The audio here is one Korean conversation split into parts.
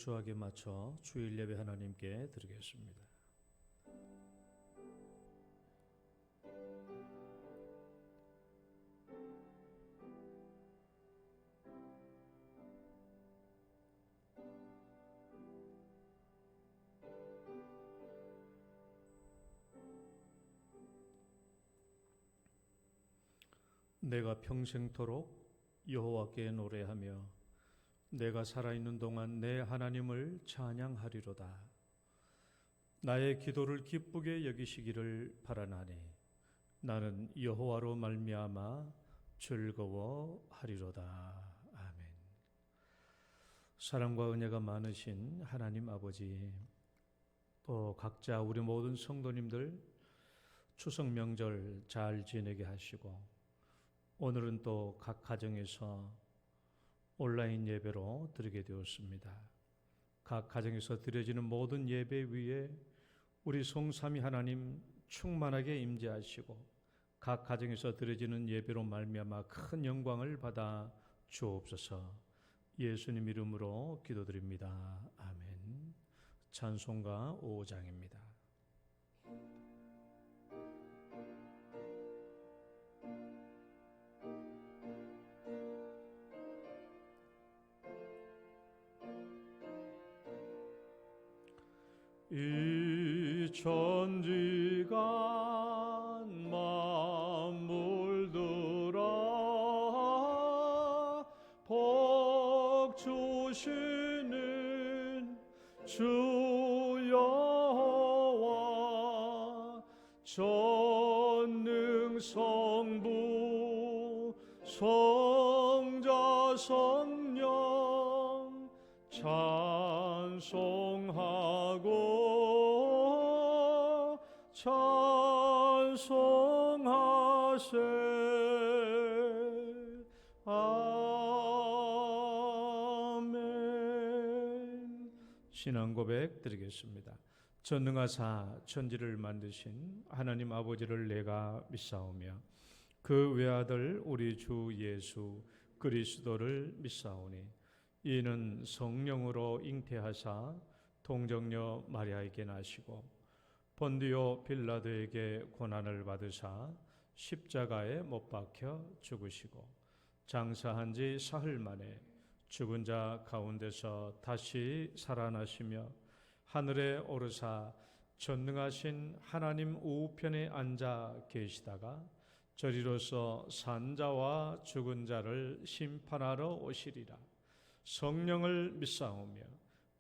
철저하게 맞춰 주일 예배 하나님께 드리겠습니다. 내가 평생토록 여호와께 노래하며 내가 살아있는 동안 내 하나님을 찬양하리로다. 나의 기도를 기쁘게 여기시기를 바라나니 나는 여호와로 말미암아 즐거워하리로다. 아멘. 사랑과 은혜가 많으신 하나님 아버지, 또 각자 우리 모든 성도님들 추석 명절 잘 지내게 하시고, 오늘은 또 각 가정에서 온라인 예배로 드리게 되었습니다. 각 가정에서 드려지는 모든 예배 위에 우리 성삼위 하나님 충만하게 임재하시고 각 가정에서 드려지는 예배로 말미암아 큰 영광을 받아 주옵소서. 예수님 이름으로 기도드립니다. 아멘. 찬송가 5장입니다. 이 천지간 만물들아 복 주시는 주 여호와 전능성부 성자 성령 찬송하고 찬송하세. 아멘. 신앙 고백 드리겠습니다. 전능하사 천지를 만드신 하나님 아버지를 내가 믿사오며 그 외아들 우리 주 예수 그리스도를 믿사오니 이는 성령으로 잉태하사 동정녀 마리아에게 나시고 본디오 빌라도에게 고난을 받으사 십자가에 못 박혀 죽으시고 장사한 지 사흘 만에 죽은 자 가운데서 다시 살아나시며 하늘에 오르사 전능하신 하나님 우편에 앉아 계시다가 저리로서 산 자와 죽은 자를 심판하러 오시리라. 성령을 믿사오며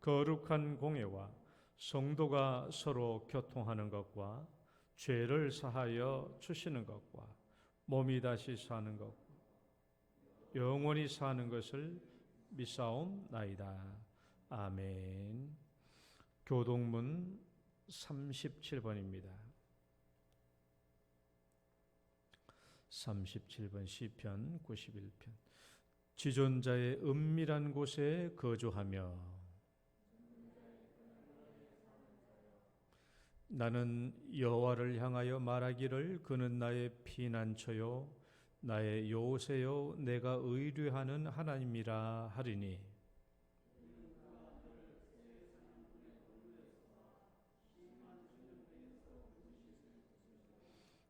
거룩한 공예와 성도가 서로 교통하는 것과 죄를 사하여 주시는 것과 몸이 다시 사는 것과 영원히 사는 것을 믿사옵나이다. 아멘. 교동문 37번입니다. 37번 시편 91편. 지존자의 은밀한 곳에 거주하며 나는 여호와를 향하여 말하기를 그는 나의 피난처요 나의 요새요 내가 의뢰하는 하나님이라 하리니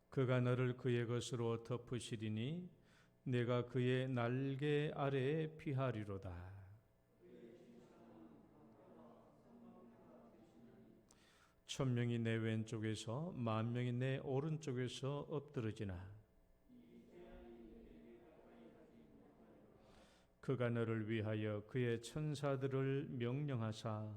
그가 너를 그의 것으로 덮으시리니 내가 그의 날개 아래에 피하리로다. 천명이 내 왼쪽에서 만명이 내 오른쪽에서 엎드러지나 그가 너를 위하여 그의 천사들을 명령하사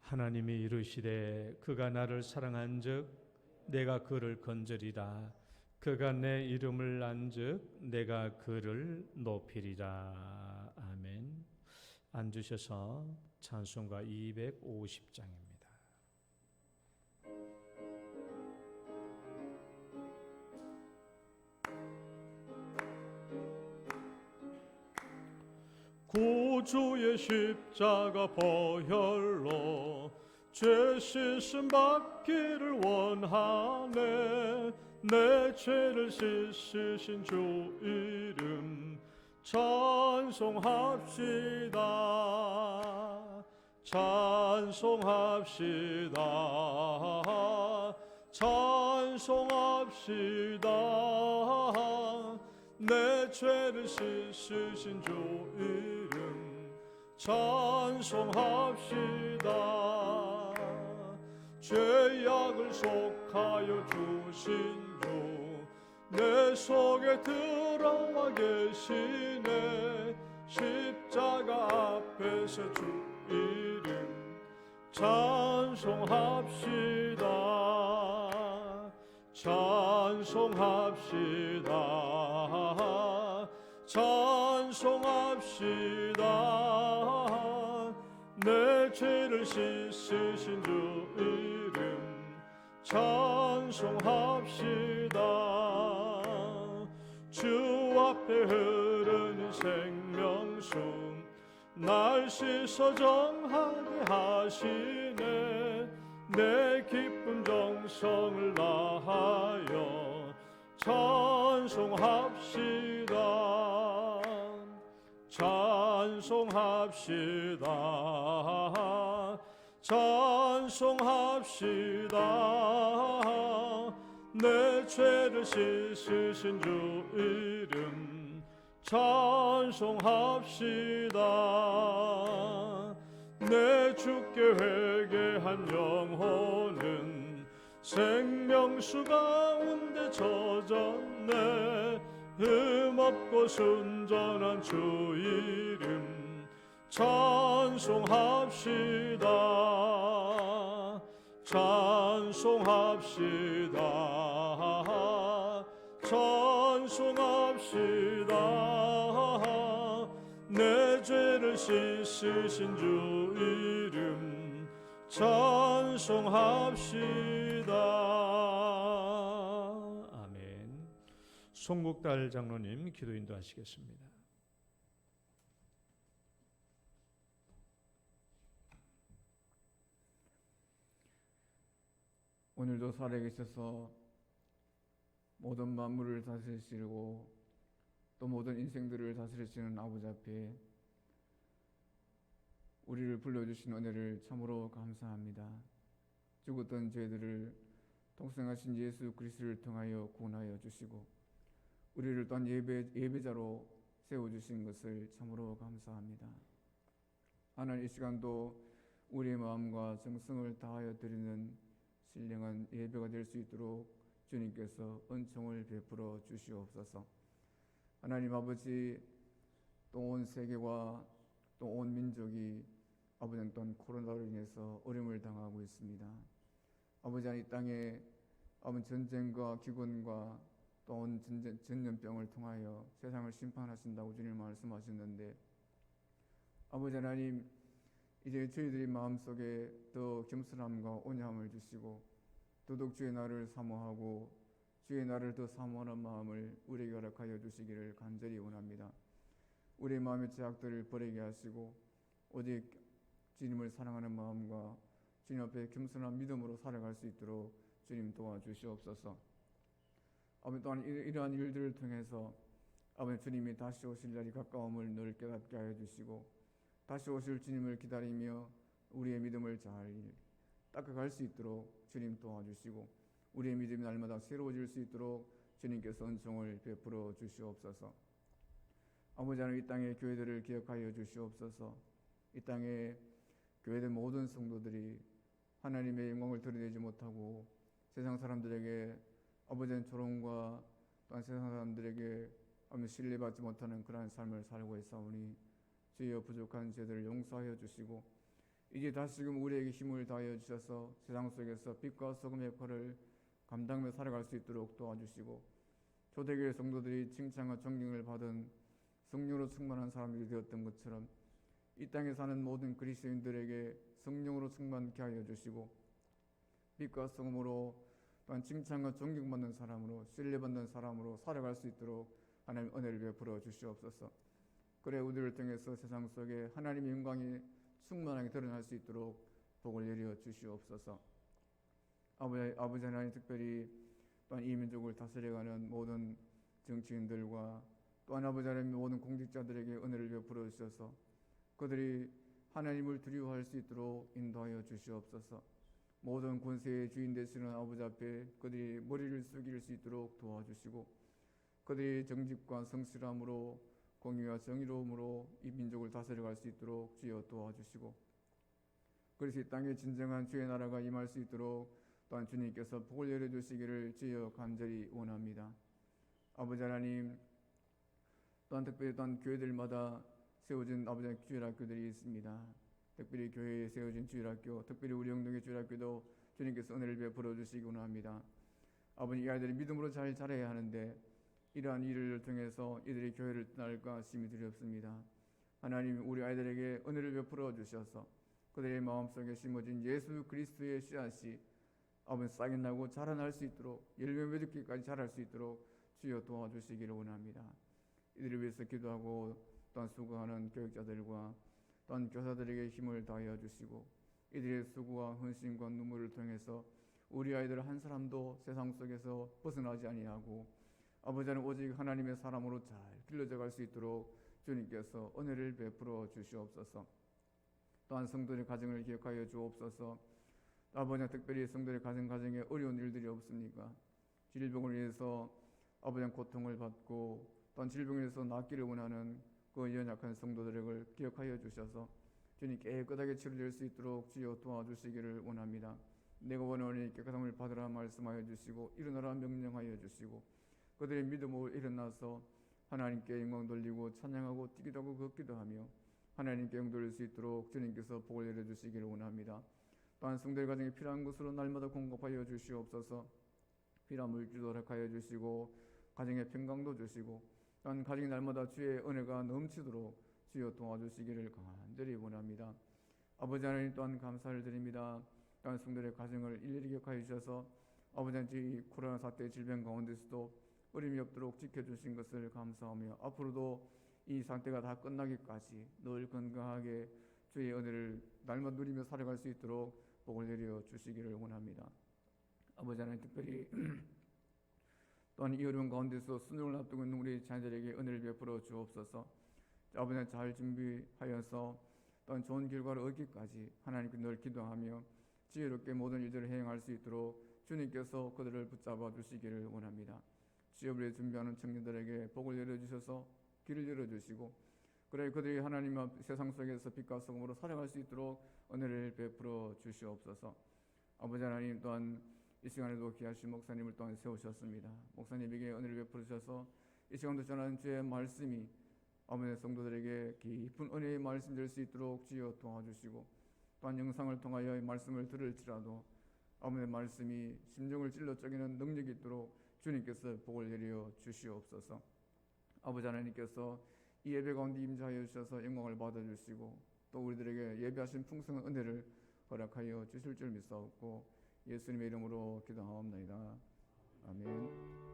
하나님이 이르시되 그가 나를 사랑한즉 내가 그를 건져리라. 그가 내 이름을 안즉 내가 그를 높이리라. 아멘. 앉으셔서 찬송가 250장입니다. 구주의 십자가 보혈로 죄 씻음 받기를 원하네. 내 죄를 씻으신 주 이름 찬송합시다. 찬송합시다. 찬송합시다. 내 죄를 씻으신 주 이름 찬송합시다. 죄악을 속하여 주신 주 내 속에 들어와 계시네. 십자가 앞에서 주 이름 찬송합시다. 찬송합시다. 찬송합시다. 내 죄를 씻으신 주 이름 찬송합시다. 주 앞에 흐르는 생명수 날 씻어 정하게 하시네. 내 기쁨 정성을 다하여 찬송합시다. 찬송합시다. 찬송합시다. 내 죄를 씻으신 주 이름 찬송합시다. 내 주께 회개한 영혼은 생명수 가운데 젖었네. 흠없고 순전한 주 이름 찬송합시다. 찬송합시다. 찬송합시다. 내 죄를 씻으신 주 이름 찬송합시다. 아멘. 송국달 장로님 기도 인도하시겠습니다. 오늘도 살아계셔서 모든 만물을 다스리시고 또 모든 인생들을 다스리시는 아버지 앞에 우리를 불러주신 은혜를 참으로 감사합니다. 죽었던 죄들을 통생하신 예수 그리스도를 통하여 구원하여 주시고 우리를 또한 예배자로 세워주신 것을 참으로 감사합니다. 하나님, 이 시간도 우리의 마음과 정성을 다하여 드리는 신령한 예배가 될 수 있도록 주님께서 은총을 베풀어 주시옵소서. 하나님 아버지, 또 온 세계와 또 온 민족이 아버지 또한 코로나로 인해서 어려움을 당하고 있습니다. 아버지, 이 땅에 아버지 전쟁과 기근과 또 온 전염병을 통하여 세상을 심판하신다고 주님 말씀하셨는데, 아버지 하나님, 이제 저희들의 마음속에 더 겸손함과 온유함을 주시고 더욱 주의 나를 사모하고 주의 나를 더 사모하는 마음을 우리에게 허락하여 주시기를 간절히 원합니다. 우리의 마음의 죄악들을 버리게 하시고 오직 주님을 사랑하는 마음과 주님 앞에 겸손한 믿음으로 살아갈 수 있도록 주님 도와주시옵소서. 아버지, 또한 이러한 일들을 통해서 아버지 주님이 다시 오실 날이 가까움을 늘 깨닫게 하여 주시고 다시 오실 주님을 기다리며 우리의 믿음을 잘 닦아갈 수 있도록 주님 도와주시고 우리의 믿음이 날마다 새로워질 수 있도록 주님께서 은총을 베풀어 주시옵소서. 아버지 하나님, 이 땅의 교회들을 기억하여 주시옵소서. 이 땅의 교회들 모든 성도들이 하나님의 영광을 드러내지 못하고 세상 사람들에게 아버지의 조롱과 또한 세상 사람들에게 신뢰받지 못하는 그러한 삶을 살고 있사오니 주여 부족한 죄들을 용서하여 주시고 이제 다시금 우리에게 힘을 다하여 주셔서 세상 속에서 빛과 소금의 역할을 감당하며 살아갈 수 있도록 도와주시고 초대교회 성도들이 칭찬과 존경을 받은 성령으로 충만한 사람들이 되었던 것처럼 이 땅에 사는 모든 그리스도인들에게 성령으로 충만케 하여 주시고 빛과 소금으로 또한 칭찬과 존경받는 사람으로 신뢰받는 사람으로 살아갈 수 있도록 하나님 은혜를 베풀어 주시옵소서. 그래 우리를 통해서 세상 속에 하나님의 영광이 충만하게 드러날 수 있도록 복을 내려 주시옵소서. 아버지 하나님, 특별히 또한 이 민족을 다스려가는 모든 정치인들과 또한 아버지 하나님 모든 공직자들에게 은혜를 베풀어 주셔서 그들이 하나님을 두려워할 수 있도록 인도하여 주시옵소서. 모든 권세의 주인 되시는 아버지 앞에 그들이 머리를 숙일 수 있도록 도와주시고 그들이 정직과 성실함으로 공의와 정의로움으로 이 민족을 다스려갈 수 있도록 주여 도와주시고 그래서 이 땅에 진정한 주의 나라가 임할 수 있도록 또한 주님께서 복을 열어주시기를 주여 간절히 원합니다. 아버지 하나님, 또한 특별히 또한 교회들마다 세워진 아버지 주일학교들이 있습니다. 특별히 교회에 세워진 주일학교, 특별히 우리 영동의 주일학교도 주님께서 은혜를 베풀어 주시기 원합니다. 아버지, 이 아이들이 믿음으로 잘 자라야 하는데 이러한 일을 통해서 이들이 교회를 떠날까 심히 두렵습니다. 하나님, 우리 아이들에게 은혜를 베풀어 주셔서 그들의 마음속에 심어진 예수 그리스도의 씨앗이 아버지 싹이 나고 자라날 수 있도록 열매 맺기까지 자랄 수 있도록 주여 도와주시기를 원합니다. 이들을 위해서 기도하고 또한 수고하는 교육자들과 또한 교사들에게 힘을 다하여 주시고 이들의 수고와 헌신과 눈물을 통해서 우리 아이들 한 사람도 세상 속에서 벗어나지 아니하고 아버지는 오직 하나님의 사람으로 잘 길러져 갈 수 있도록 주님께서 은혜를 베풀어 주시옵소서. 또한 성도의 가정을 기억하여 주옵소서. 아버지, 특별히 성도의 가정에 어려운 일들이 없습니까? 질병을 위해서 아버지 고통을 받고 또한 질병에서 낫기를 원하는 그 연약한 성도들을 기억하여 주셔서 주님 깨끗하게 치료될 수 있도록 주여 도와주시기를 원합니다. 내가 원하오니 깨끗함을 받으라 말씀하여 주시고 일어나라 명령하여 주시고 그들의 믿음으로 일어나서 하나님께 영광 돌리고 찬양하고 뛰기도 하고 걷기도 하며 하나님께 영광 돌릴 수 있도록 주님께서 복을 내려주시기를 원합니다. 또한 성도의 가정에 필요한 것으로 날마다 공급하여 주시옵소서. 필요한 물질도 허락하여 주시고 가정에 평강도 주시고 또한 가정이 날마다 주의 은혜가 넘치도록 주여 도와주시기를 간절히 원합니다. 아버지 하나님, 또한 감사를 드립니다. 또한 성도의 가정을 일일이 기억하여 주셔서 아버지 하나님, 이 코로나 사태 질병 가운데서도 어림이 없도록 지켜주신 것을 감사하며 앞으로도 이 상태가 다 끝나기까지 늘 건강하게 주의 은혜를 날마다 누리며 살아갈 수 있도록 복을 내려 주시기를 원합니다. 아버지 하나님, 특별히 또한 이 어려운 가운데서 수능을 앞두고 있는 우리 자녀들에게 은혜를 베풀어 주옵소서. 아버지 하나님, 잘 준비하여서 또한 좋은 결과를 얻기까지 하나님께 늘 기도하며 지혜롭게 모든 일들을 행할 수 있도록 주님께서 그들을 붙잡아 주시기를 원합니다. 취업을 준비하는 청년들에게 복을 열어주셔서 길을 열어주시고 그래 그들이 하나님 앞 세상 속에서 빛과 소금으로 살아갈 수 있도록 은혜를 베풀어 주시옵소서. 아버지 하나님, 또한 이 시간에도 귀하신 목사님을 또한 세우셨습니다. 목사님에게 은혜를 베풀어 주셔서 이 시간도 전하는 주의 말씀이 아버지 성도들에게 깊은 은혜의 말씀 될 수 있도록 주여 도와주시고 또한 영상을 통하여 이 말씀을 들을지라도 아버지의 말씀이 심정을 찔러 쪼개는 능력이 있도록 주님께서 복을 내려 주시옵소서. 아버지 하나님께서 이 예배 가운데 임재하여 주셔서 영광을 받아주시고 또 우리들에게 예배하신 풍성한 은혜를 허락하여 주실 줄 믿사옵고 예수님의 이름으로 기도하옵나이다. 아멘.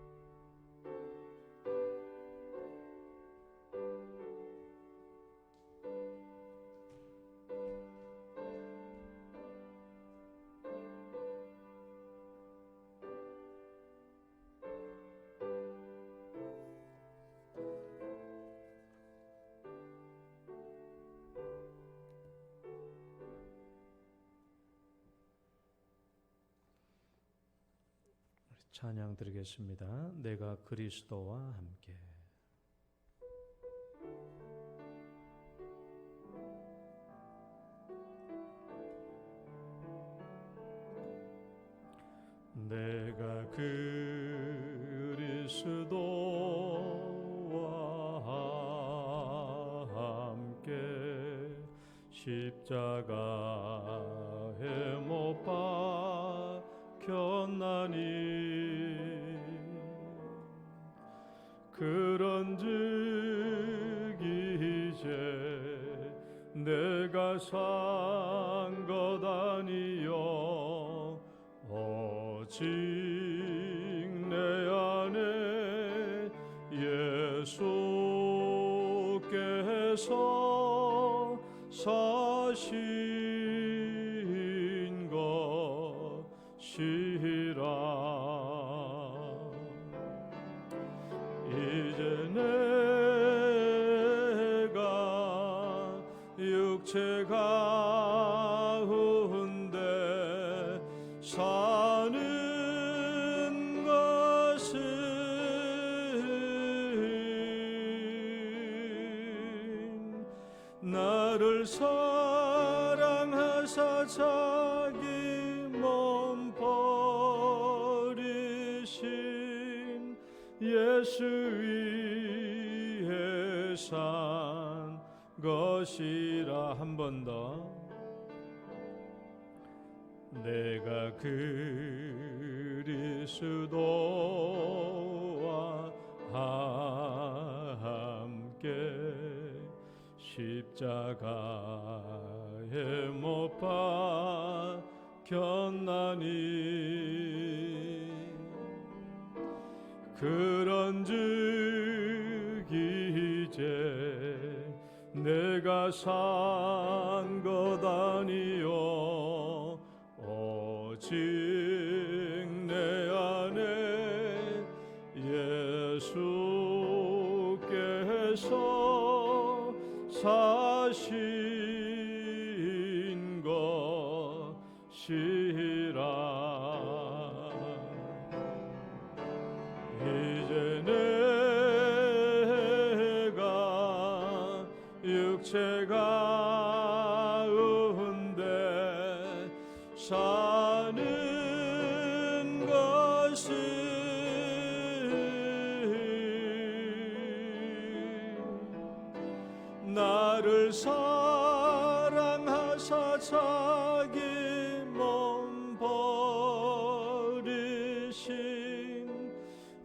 찬양 드리겠습니다. 내가 그리스도와 함께. 내가 그리스도와 함께 십자가에 못 박혔나니 그런즉 이제 내가 산 것 아니요 오직 내 안에 예수께서 사신 것이라. 이제 내 육체 가운데 사는 것은 나를 사랑하사 자기 몸 버리신 예수 위에 산 것이라. 한 번 더. 내가 그리스도와 함께 십자가에 못 박혔나니 그런즉 이제 내가 산 것 아니요 오직 내 안에 예수께서 사신 것이라. 이제 내가 육체 가운데 사는 것은 나를 사랑하사 자기 몸 버리신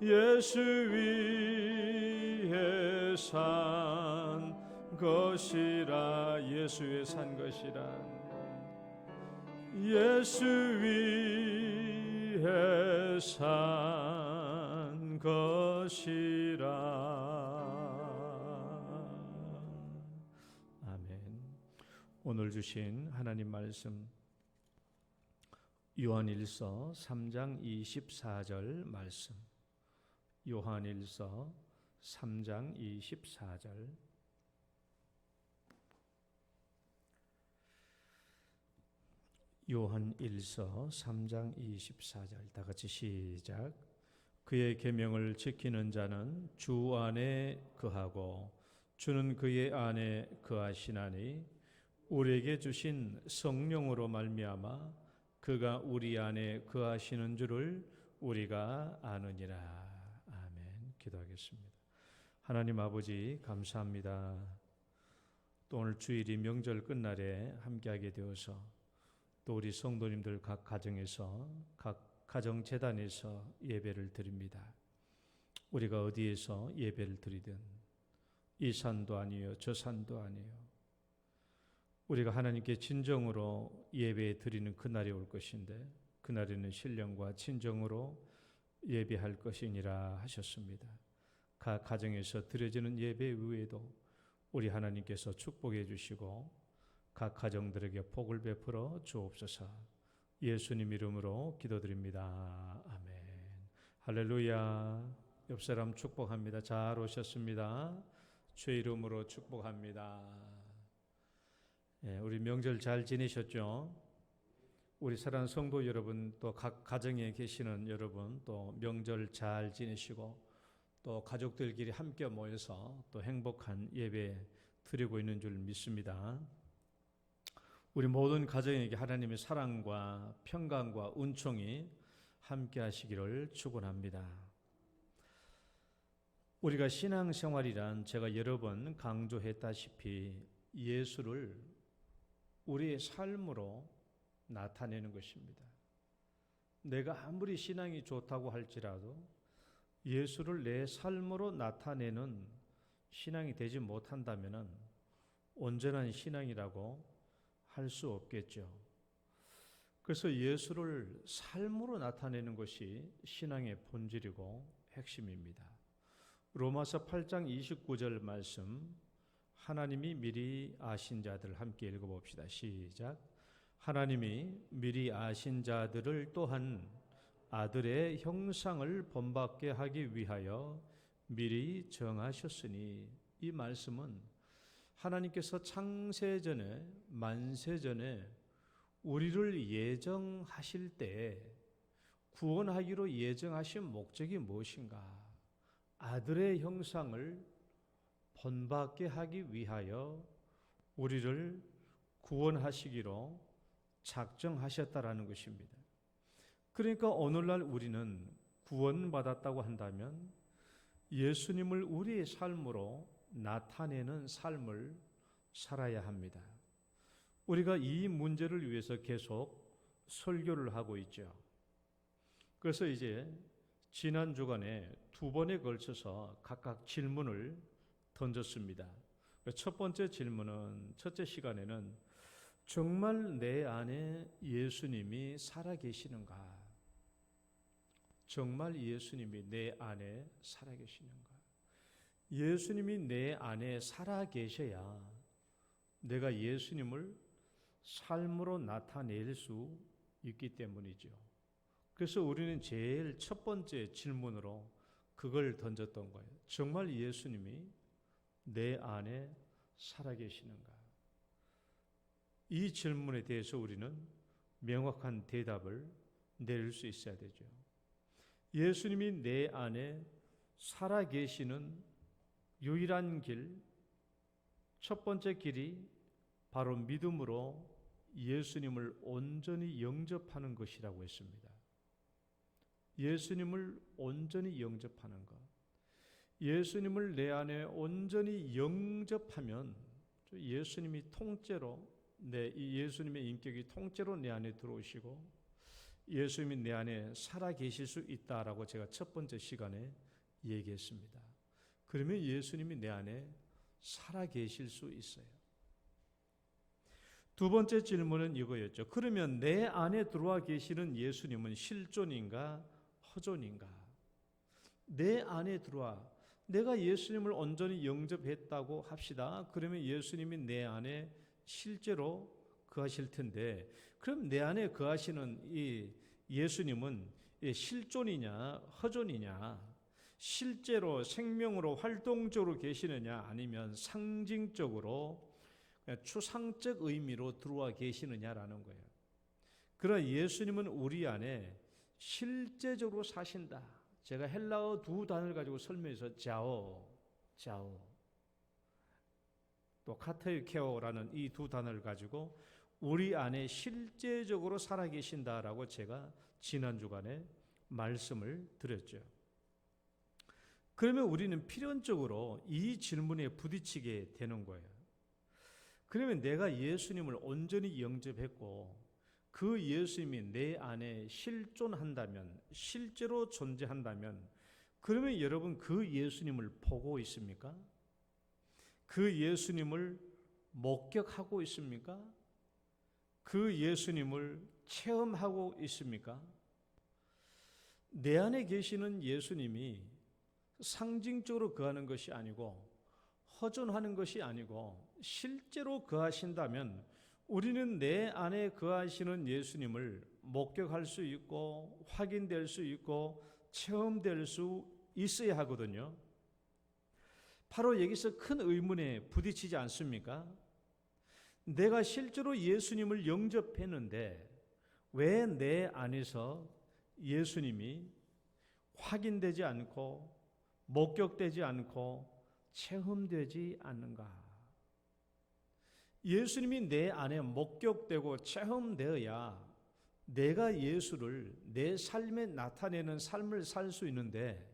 예수 위에 산 것이라. 예수에 산 것이라. 예수 위에 산 것이라. 아멘. 오늘 주신 하나님 말씀 요한일서 3장 24절 말씀. 요한일서 3장 24절. 요한일서 3장 24절 다 같이 시작. 그의 계명을 지키는 자는 주 안에 거하고 주는 그의 안에 거하시나니 우리에게 주신 성령으로 말미암아 그가 우리 안에 거하시는 줄을 우리가 아느니라. 아멘. 기도하겠습니다. 하나님 아버지 감사합니다. 또 오늘 주일이 명절 끝날에 함께하게 되어서 또 우리 성도님들 각 가정에서 각 가정 재단에서 예배를 드립니다. 우리가 어디에서 예배를 드리든 이 산도 아니요 저 산도 아니요 우리가 하나님께 진정으로 예배 드리는 그날이 올 것인데 그날에는 신령과 진정으로 예배할 것이니라 하셨습니다. 각 가정에서 드려지는 예배 외에도 우리 하나님께서 축복해 주시고 각 가정들에게 복을 베풀어 주옵소서. 예수님 이름으로 기도드립니다. 아멘. 할렐루야. 옆 사람 축복합니다. 잘 오셨습니다. 주의 이름으로 축복합니다. 우리 명절 잘 지내셨죠? 우리 사랑하는 성도 여러분, 또 각 가정에 계시는 여러분, 또 명절 잘 지내시고 또 가족들끼리 함께 모여서 또 행복한 예배 드리고 있는 줄 믿습니다. 우리 모든 가정에게 하나님의 사랑과 평강과 은총이 함께 하시기를 축원합니다. 우리가 신앙생활이란 제가 여러 번 강조했다시피 예수를 우리의 삶으로 나타내는 것입니다. 내가 아무리 신앙이 좋다고 할지라도 예수를 내 삶으로 나타내는 신앙이 되지 못한다면 온전한 신앙이라고 할 수 없겠죠. 그래서 예수를 삶으로 나타내는 것이 신앙의 본질이고 핵심입니다. 로마서 8장 29절 말씀, 하나님이 미리 아신 자들 함께 읽어봅시다. 시작. 하나님이 미리 아신 자들을 또한 아들의 형상을 본받게 하기 위하여 미리 정하셨으니, 이 말씀은 하나님께서 창세전에 만세전에 우리를 예정하실 때 구원하기로 예정하신 목적이 무엇인가? 아들의 형상을 본받게 하기 위하여 우리를 구원하시기로 작정하셨다라는 것입니다. 그러니까 오늘날 우리는 구원받았다고 한다면 예수님을 우리의 삶으로 나타내는 삶을 살아야 합니다. 우리가 이 문제를 위해서 계속 설교를 하고 있죠. 그래서 이제 지난 주간에 2번에 걸쳐서 각각 질문을 던졌습니다. 첫 번째 질문은 첫째 시간에는 정말 내 안에 예수님이 살아계시는가? 정말 예수님이 내 안에 살아계시는가? 예수님이 내 안에 살아계셔야 내가 예수님을 삶으로 나타낼 수 있기 때문이죠. 그래서 우리는 제일 첫 번째 질문으로 그걸 던졌던 거예요. 정말 예수님이 내 안에 살아계시는가? 이 질문에 대해서 우리는 명확한 대답을 내릴 수 있어야 되죠. 예수님이 내 안에 살아계시는 유일한 길, 첫 번째 길이 바로 믿음으로 예수님을 온전히 영접하는 것이라고 했습니다. 예수님을 온전히 영접하는 것. 예수님을 내 안에 온전히 영접하면 예수님이 통째로 이 예수님의 인격이 통째로 내 안에 들어오시고 예수님이 내 안에 살아 계실 수 있다라고 제가 첫 번째 시간에 얘기했습니다. 그러면 예수님이 내 안에 살아 계실 수 있어요. 두 번째 질문은 이거였죠. 그러면 내 안에 들어와 계시는 예수님은 실존인가 허존인가? 내 안에 들어와 내가 예수님을 온전히 영접했다고 합시다. 그러면 예수님이 내 안에 실제로 거하실 텐데 그럼 내 안에 거하시는 이 예수님은 실존이냐 허존이냐? 실제로 생명으로 활동적으로 계시느냐 아니면 상징적으로 추상적 의미로 들어와 계시느냐라는 거예요. 그러나 예수님은 우리 안에 실제적으로 사신다. 제가 헬라어 두 단어를 가지고 설명해서 자오 또 카테케오라는 이 두 단어를 가지고 우리 안에 실제적으로 살아계신다라고 제가 지난 주간에 말씀을 드렸죠. 그러면 우리는 필연적으로 이 질문에 부딪히게 되는 거예요. 그러면 내가 예수님을 온전히 영접했고 그 예수님이 내 안에 실존한다면, 실제로 존재한다면 그러면 여러분 그 예수님을 보고 있습니까? 그 예수님을 목격하고 있습니까? 그 예수님을 체험하고 있습니까? 내 안에 계시는 예수님이 상징적으로 거하는 것이 아니고 허존하는 것이 아니고 실제로 거하신다면 우리는 내 안에 거하시는 예수님을 목격할 수 있고 확인될 수 있고 체험될 수 있어야 하거든요. 바로 여기서 큰 의문에 부딪히지 않습니까? 내가 실제로 예수님을 영접했는데 왜 내 안에서 예수님이 확인되지 않고 목격되지 않고 체험되지 않는가? 예수님이 내 안에 목격되고 체험되어야 내가 예수를 내 삶에 나타내는 삶을 살 수 있는데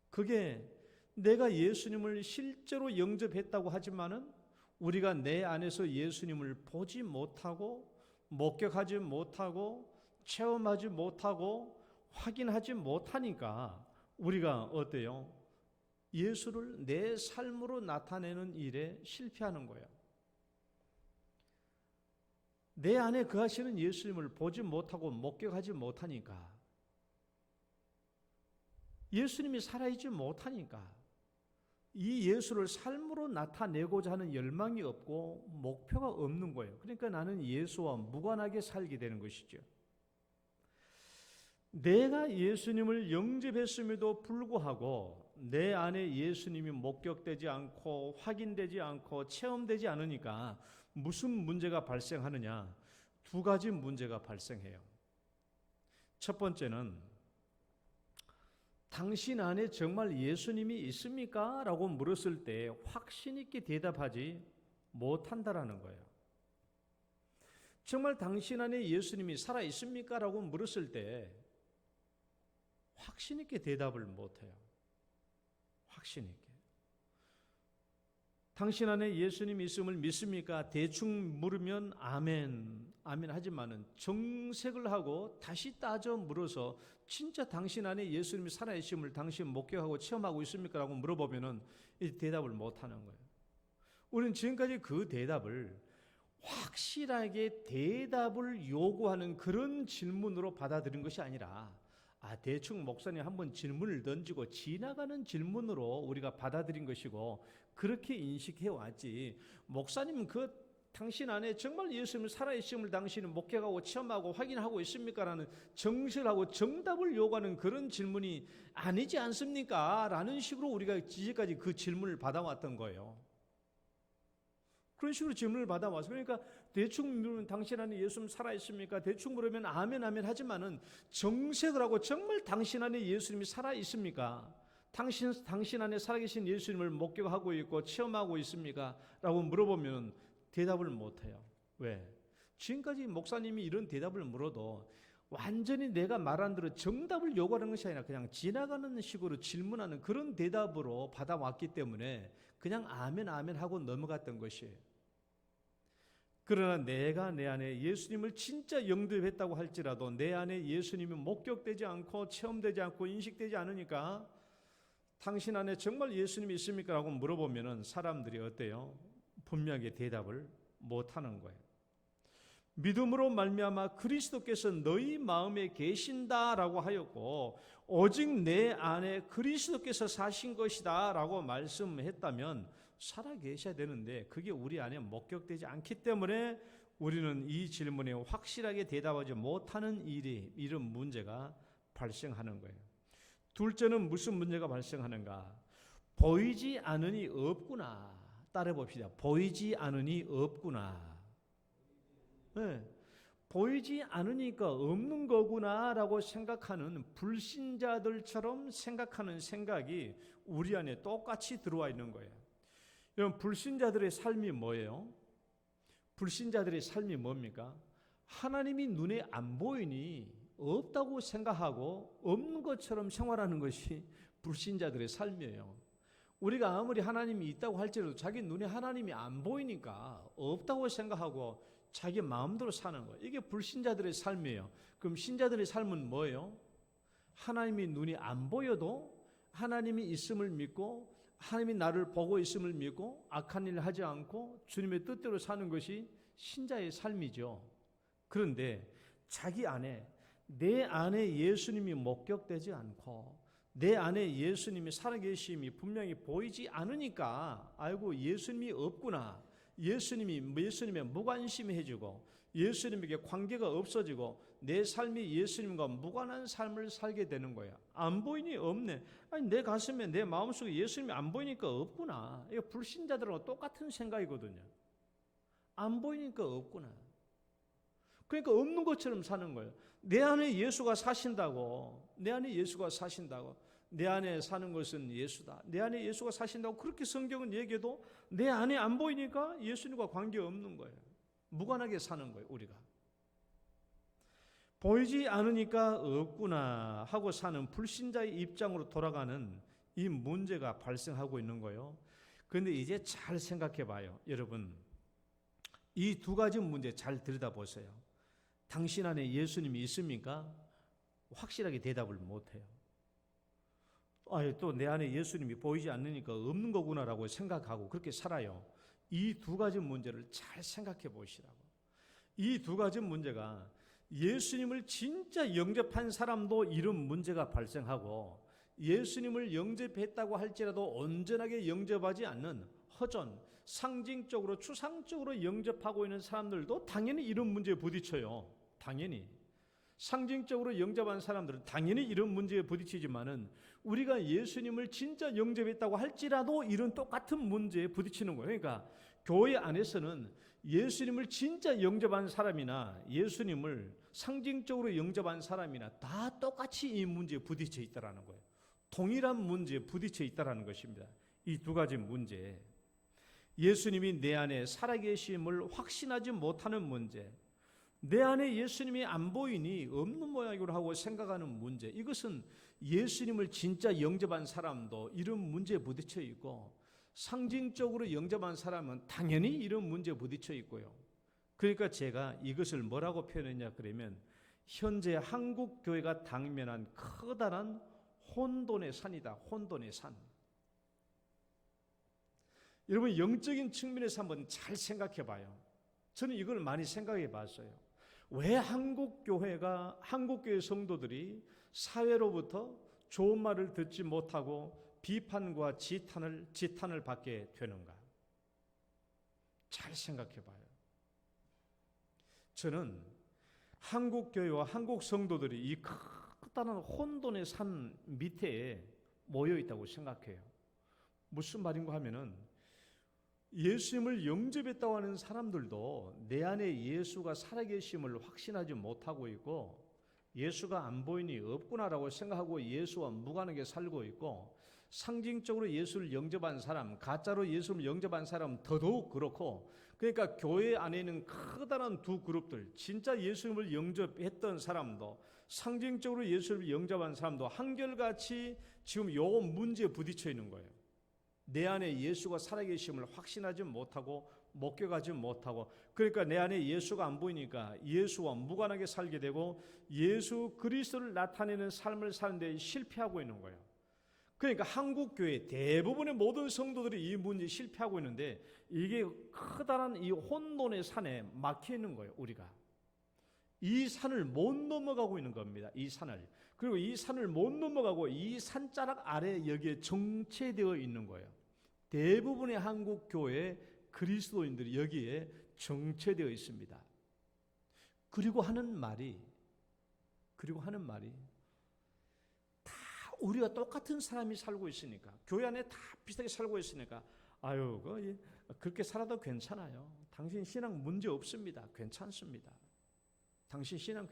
그게 내가 예수님을 실제로 영접했다고 하지만은 우리가 내 안에서 예수님을 보지 못하고 목격하지 못하고 체험하지 못하고 확인하지 못하니까 우리가 어때요? 예수를 내 삶으로 나타내는 일에 실패하는 거예요. 내 안에 거하시는 예수님을 보지 못하고 목격하지 못하니까 예수님이 살아있지 못하니까 이 예수를 삶으로 나타내고자 하는 열망이 없고 목표가 없는 거예요. 그러니까 나는 예수와 무관하게 살게 되는 것이죠. 내가 예수님을 영접했음에도 불구하고 내 안에 예수님이 목격되지 않고 확인되지 않고 체험되지 않으니까 무슨 문제가 발생하느냐? 두 가지 문제가 발생해요. 첫 번째는 당신 안에 정말 예수님이 있습니까? 라고 물었을 때 확신 있게 대답하지 못한다라는 거예요. 정말 당신 안에 예수님이 살아 있습니까? 라고 물었을 때 확신 있게 대답을 못해요. 확신 있게. 당신 안에 예수님이 있음을 믿습니까? 대충 물으면 아멘, 아멘 하지만은 정색을 하고 다시 따져 물어서 진짜 당신 안에 예수님이 살아계심을 당신 목격하고 체험하고 있습니까? 라고 물어보면은 이 대답을 못하는 거예요. 우리는 지금까지 그 대답을 확실하게 대답을 요구하는 그런 질문으로 받아들인 것이 아니라 대충 목사님 한번 질문을 던지고 지나가는 질문으로 우리가 받아들인 것이고 그렇게 인식해 왔지. 목사님은 당신 안에 정말 예수님을 살아계심을 당신은 목격하고 체험하고 확인하고 있습니까? 라는 정실하고 정답을 요구하는 그런 질문이 아니지 않습니까? 라는 식으로 우리가 이제까지 그 질문을 받아왔던 거예요. 그런 식으로 질문을 받아와서 그러니까 대충 물으면 당신 안에 예수님 살아있습니까? 대충 물으면 아멘 아멘 하지만은 정색을 하고 정말 당신 안에 예수님이 살아있습니까? 당신 안에 살아계신 예수님을 목격하고 있고 체험하고 있습니까? 라고 물어보면 대답을 못해요. 왜? 지금까지 목사님이 이런 대답을 물어도 완전히 내가 말한 대로 정답을 요구하는 것이 아니라 그냥 지나가는 식으로 질문하는 그런 대답으로 받아왔기 때문에 그냥 아멘 아멘 하고 넘어갔던 것이에요. 그러나 내가 내 안에 예수님을 진짜 영접했다고 할지라도 내 안에 예수님이 목격되지 않고 체험되지 않고 인식되지 않으니까 당신 안에 정말 예수님이 있습니까? 라고 물어보면 사람들이 어때요? 분명하게 대답을 못하는 거예요. 믿음으로 말미암아 그리스도께서 너희 마음에 계신다라고 하였고 오직 내 안에 그리스도께서 사신 것이다 라고 말씀했다면 살아계셔야 되는데 그게 우리 안에 목격되지 않기 때문에 우리는 이 질문에 확실하게 대답하지 못하는 이런 문제가 발생하는 거예요. 둘째는 무슨 문제가 발생하는가? 보이지 않으니 없구나. 따라 봅시다. 보이지 않으니 없구나. 네. 보이지 않으니까 없는 거구나라고 생각하는 불신자들처럼 생각하는 생각이 우리 안에 똑같이 들어와 있는 거예요. 여러분, 불신자들의 삶이 뭐예요? 불신자들의 삶이 뭡니까? 하나님이 눈에 안 보이니 없다고 생각하고 없는 것처럼 생활하는 것이 불신자들의 삶이에요. 우리가 아무리 하나님이 있다고 할지라도 자기 눈에 하나님이 안 보이니까 없다고 생각하고 자기 마음대로 사는 거예요. 이게 불신자들의 삶이에요. 그럼 신자들의 삶은 뭐예요? 하나님이 눈이 안 보여도 하나님이 있음을 믿고 하나님이 나를 보고 있음을 믿고 악한 일을 하지 않고 주님의 뜻대로 사는 것이 신자의 삶이죠. 그런데 자기 안에 내 안에 예수님이 목격되지 않고 내 안에 예수님이 살아계심이 분명히 보이지 않으니까 아이고 예수님이 없구나. 예수님의 무관심해지고 예수님에게 관계가 없어지고 내 삶이 예수님과 무관한 삶을 살게 되는 거야. 안 보이니 없네. 아니 내 가슴에 내 마음속에 예수님이 안 보이니까 없구나. 이거 불신자들하고 똑같은 생각이거든요. 안 보이니까 없구나. 그러니까 없는 것처럼 사는 거예요. 내 안에 예수가 사신다고. 내 안에 예수가 사신다고. 내 안에 사는 것은 예수다. 내 안에 예수가 사신다고 그렇게 성경은 얘기해도 내 안에 안 보이니까 예수님과 관계없는 거예요. 무관하게 사는 거예요, 우리가. 보이지 않으니까 없구나 하고 사는 불신자의 입장으로 돌아가는 이 문제가 발생하고 있는 거예요. 그런데 이제 잘 생각해 봐요. 여러분, 이 두 가지 문제 잘 들여다보세요. 당신 안에 예수님이 있습니까? 확실하게 대답을 못해요. 또 내 안에 예수님이 보이지 않으니까 없는 거구나라고 생각하고 그렇게 살아요. 이 두 가지 문제를 잘 생각해 보시라고. 이 두 가지 문제가 예수님을 진짜 영접한 사람도 이런 문제가 발생하고 예수님을 영접했다고 할지라도 온전하게 영접하지 않는 허전, 상징적으로 추상적으로 영접하고 있는 사람들도 당연히 이런 문제에 부딪혀요. 당연히. 상징적으로 영접한 사람들은 당연히 이런 문제에 부딪히지만은 우리가 예수님을 진짜 영접했다고 할지라도 이런 똑같은 문제에 부딪히는 거예요. 그러니까 교회 안에서는 예수님을 진짜 영접한 사람이나 예수님을 상징적으로 영접한 사람이나 다 똑같이 이 문제에 부딪혀 있다라는 거예요. 동일한 문제에 부딪혀 있다라는 것입니다. 이 두 가지 문제. 예수님이 내 안에 살아계심을 확신하지 못하는 문제, 내 안에 예수님이 안 보이니 없는 모양으로 하고 생각하는 문제, 이것은 예수님을 진짜 영접한 사람도 이런 문제에 부딪혀 있고 상징적으로 영접한 사람은 당연히 이런 문제에 부딪혀 있고요. 그러니까 제가 이것을 뭐라고 표현했냐 그러면 현재 한국 교회가 당면한 커다란 혼돈의 산이다. 혼돈의 산. 여러분 영적인 측면에서 한번 잘 생각해 봐요. 저는 이걸 많이 생각해 봤어요. 왜 한국 교회 성도들이 사회로부터 좋은 말을 듣지 못하고 비판과 지탄을 받게 되는가? 잘 생각해 봐요. 저는 한국 교회와 한국 성도들이 이 커다란 혼돈의 산 밑에 모여 있다고 생각해요. 무슨 말인가 하면은 예수님을 영접했다고 하는 사람들도 내 안에 예수가 살아계심을 확신하지 못하고 있고 예수가 안 보이니 없구나라고 생각하고 예수와 무관하게 살고 있고 상징적으로 예수를 영접한 사람, 가짜로 예수를 영접한 사람 더더욱 그렇고 그러니까 교회 안에 있는 커다란 두 그룹들, 진짜 예수님을 영접했던 사람도 상징적으로 예수를 영접한 사람도 한결같이 지금 요 문제에 부딪혀 있는 거예요. 내 안에 예수가 살아계심을 확신하지 못하고 목격하지 못하고 그러니까 내 안에 예수가 안 보이니까 예수와 무관하게 살게 되고 예수 그리스도를 나타내는 삶을 사는 데 실패하고 있는 거예요. 그러니까 한국교회 대부분의 모든 성도들이 이 문제에 실패하고 있는데 이게 커다란 이 혼돈의 산에 막혀 있는 거예요. 우리가 이 산을 못 넘어가고 있는 겁니다. 이 산을. 그리고 이 산을 못 넘어가고 이 산자락 아래 여기에 정체되어 있는 거예요. 대부분의 한국 교회 그리스도인들이 여기에 정체되어 있습니다. 그리고 하는 말이 다 우리가 똑같은 사람이 살고 있으니까 교회 안에 다 비슷하게 살고 있으니까 아유 그렇게 살아도 괜찮아요. 당신 신앙 문제 없습니다. 괜찮습니다. 당신 신앙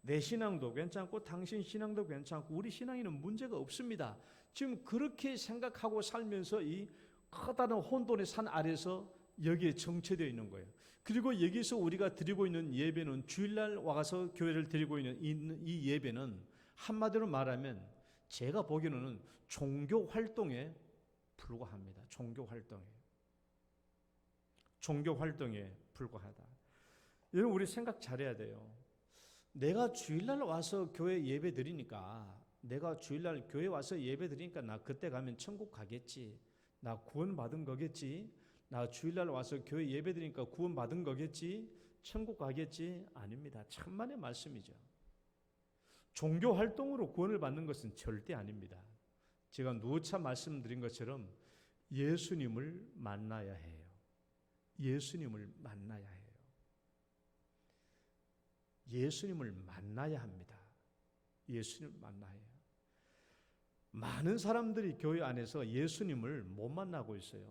내 신앙도 괜찮고 당신 신앙도 괜찮고 우리 신앙에는 문제가 없습니다. 지금 그렇게 생각하고 살면서 이 커다란 혼돈의 산 아래서 여기에 정체되어 있는 거예요. 그리고 여기서 우리가 드리고 있는 예배는 주일날 와서 교회를 드리고 있는 이 예배는 한마디로 말하면 제가 보기에는 종교 활동에 불과합니다. 종교 활동에 불과하다. 여러분 우리 생각 잘해야 돼요. 내가 주일날 와서 교회 예배 드리니까 나 그때 가면 천국 가겠지. 나 구원 받은 거겠지. 나 주일날 와서 교회 예배 드리니까 구원 받은 거겠지. 천국 가겠지. 아닙니다. 천만의 말씀이죠. 종교 활동으로 구원을 받는 것은 절대 아닙니다. 제가 누차 말씀드린 것처럼 예수님을 만나야 해요. 예수님을 만나야 해요. 예수님을 만나야 합니다. 예수님을 만나야 해요. 많은 사람들이 교회 안에서 예수님을 못 만나고 있어요.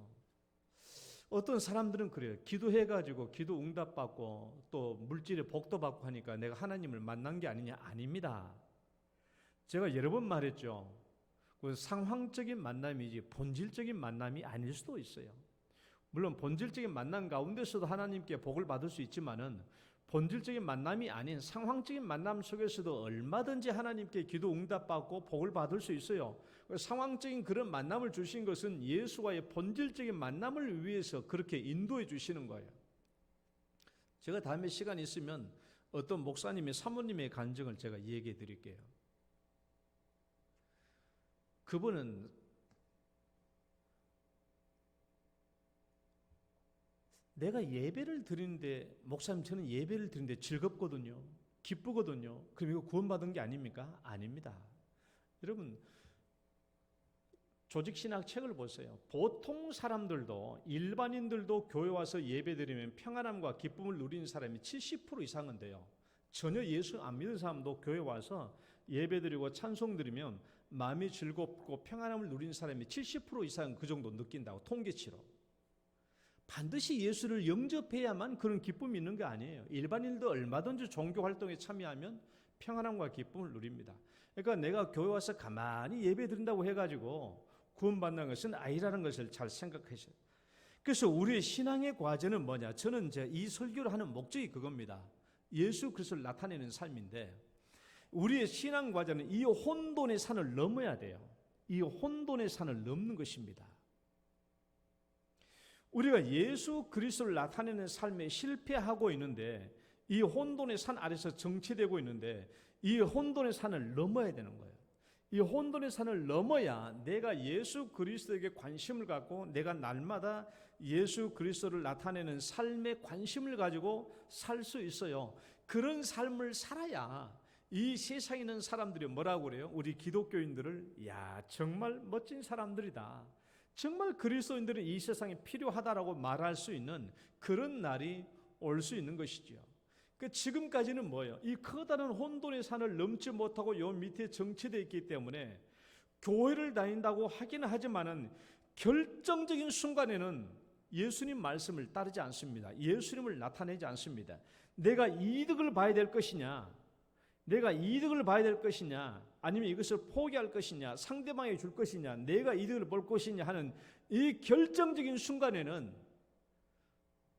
어떤 사람들은 그래요. 기도해가지고 기도 응답받고 또 물질의 복도 받고 하니까 내가 하나님을 만난 게 아니냐? 아닙니다. 제가 여러 번 말했죠. 그 상황적인 만남이지 본질적인 만남이 아닐 수도 있어요. 물론 본질적인 만남 가운데서도 하나님께 복을 받을 수 있지만은 본질적인 만남이 아닌 상황적인 만남 속에서도 얼마든지 하나님께 기도 응답받고 복을 받을 수 있어요. 상황적인 그런 만남을 주신 것은 예수와의 본질적인 만남을 위해서 그렇게 인도해 주시는 거예요. 제가 다음에 시간 있으면 어떤 목사님의 사모님의 간증을 제가 얘기해 드릴게요. 그분은 내가 예배를 드리는데 목사님 저는 예배를 드리는데 즐겁거든요. 기쁘거든요. 그럼 이거 구원받은 게 아닙니까? 아닙니다. 여러분 조직신학 책을 보세요. 보통 사람들도 일반인들도 교회 와서 예배 드리면 평안함과 기쁨을 누리는 사람이 70% 이상은 돼요. 전혀 예수 안 믿는 사람도 교회 와서 예배드리고 찬송드리면 마음이 즐겁고 평안함을 누리는 사람이 70% 이상 그 정도 느낀다고, 통계치로. 반드시 예수를 영접해야만 그런 기쁨이 있는 게 아니에요. 일반인도 얼마든지 종교 활동에 참여하면 평안함과 기쁨을 누립니다. 그러니까 내가 교회 와서 가만히 예배 드린다고 해가지고 구원받는 것은 아니라는 것을 잘 생각하셔야 돼요. 그래서 우리의 신앙의 과제는 뭐냐? 저는 이제 이 설교를 하는 목적이 그겁니다. 예수 그리스도를 나타내는 삶인데, 우리의 신앙 과제는 이 혼돈의 산을 넘어야 돼요. 이 혼돈의 산을 넘는 것입니다. 우리가 예수 그리스도를 나타내는 삶에 실패하고 있는데, 이 혼돈의 산 아래서 정체되고 있는데, 이 혼돈의 산을 넘어야 되는 거예요. 이 혼돈의 산을 넘어야 내가 예수 그리스도에게 관심을 갖고, 내가 날마다 예수 그리스도를 나타내는 삶에 관심을 가지고 살 수 있어요. 그런 삶을 살아야 이 세상에 있는 사람들이 뭐라고 그래요? 우리 기독교인들을, 야, 정말 멋진 사람들이다, 정말 그리스도인들은 이 세상에 필요하다라고 말할 수 있는 그런 날이 올 수 있는 것이죠. 지금까지는 뭐예요? 이 커다란 혼돈의 산을 넘지 못하고 요 밑에 정체되어 있기 때문에 교회를 다닌다고 하긴 하지만은 결정적인 순간에는 예수님 말씀을 따르지 않습니다. 예수님을 나타내지 않습니다. 내가 이득을 봐야 될 것이냐, 내가 이득을 봐야 될 것이냐, 아니면 이것을 포기할 것이냐, 상대방에게 줄 것이냐, 내가 이득을 볼 것이냐 하는 이 결정적인 순간에는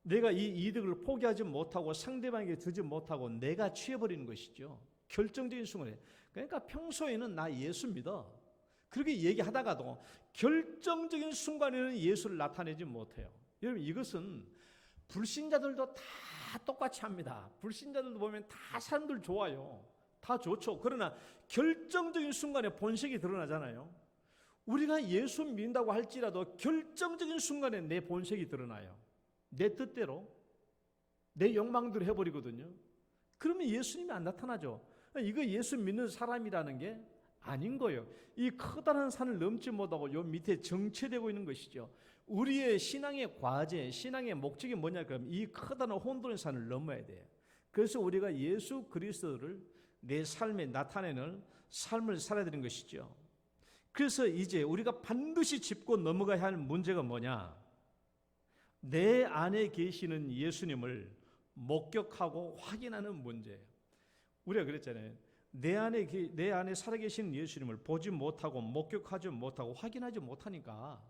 내가 이 이득을 포기하지 못하고 상대방에게 주지 못하고 내가 취해버리는 것이죠. 결정적인 순간에. 그러니까 평소에는 나 예수 믿어, 그렇게 얘기하다가도 결정적인 순간에는 예수를 나타내지 못해요. 여러분, 이것은 불신자들도 다 똑같이 합니다. 불신자들도 보면 다 사람들 좋아요. 다 좋죠. 그러나 결정적인 순간에 본색이 드러나잖아요. 우리가 예수 믿는다고 할지라도 결정적인 순간에 내 본색이 드러나요. 내 뜻대로 내 욕망대로 해버리거든요. 그러면 예수님이 안 나타나죠. 이거 예수 믿는 사람이라는 게 아닌 거예요. 이 커다란 산을 넘지 못하고 요 밑에 정체되고 있는 것이죠. 우리의 신앙의 과제, 신앙의 목적이 뭐냐 그러면 이 커다란 혼돈의 산을 넘어야 돼요. 그래서 우리가 예수 그리스도를 내 삶에 나타내는 삶을 살아야 되는 것이죠. 그래서 이제 우리가 반드시 짚고 넘어가야 할 문제가 뭐냐? 내 안에 계시는 예수님을 목격하고 확인하는 문제예요. 우리가 그랬잖아요. 내 안에 살아계신 예수님을 보지 못하고 목격하지 못하고 확인하지 못하니까,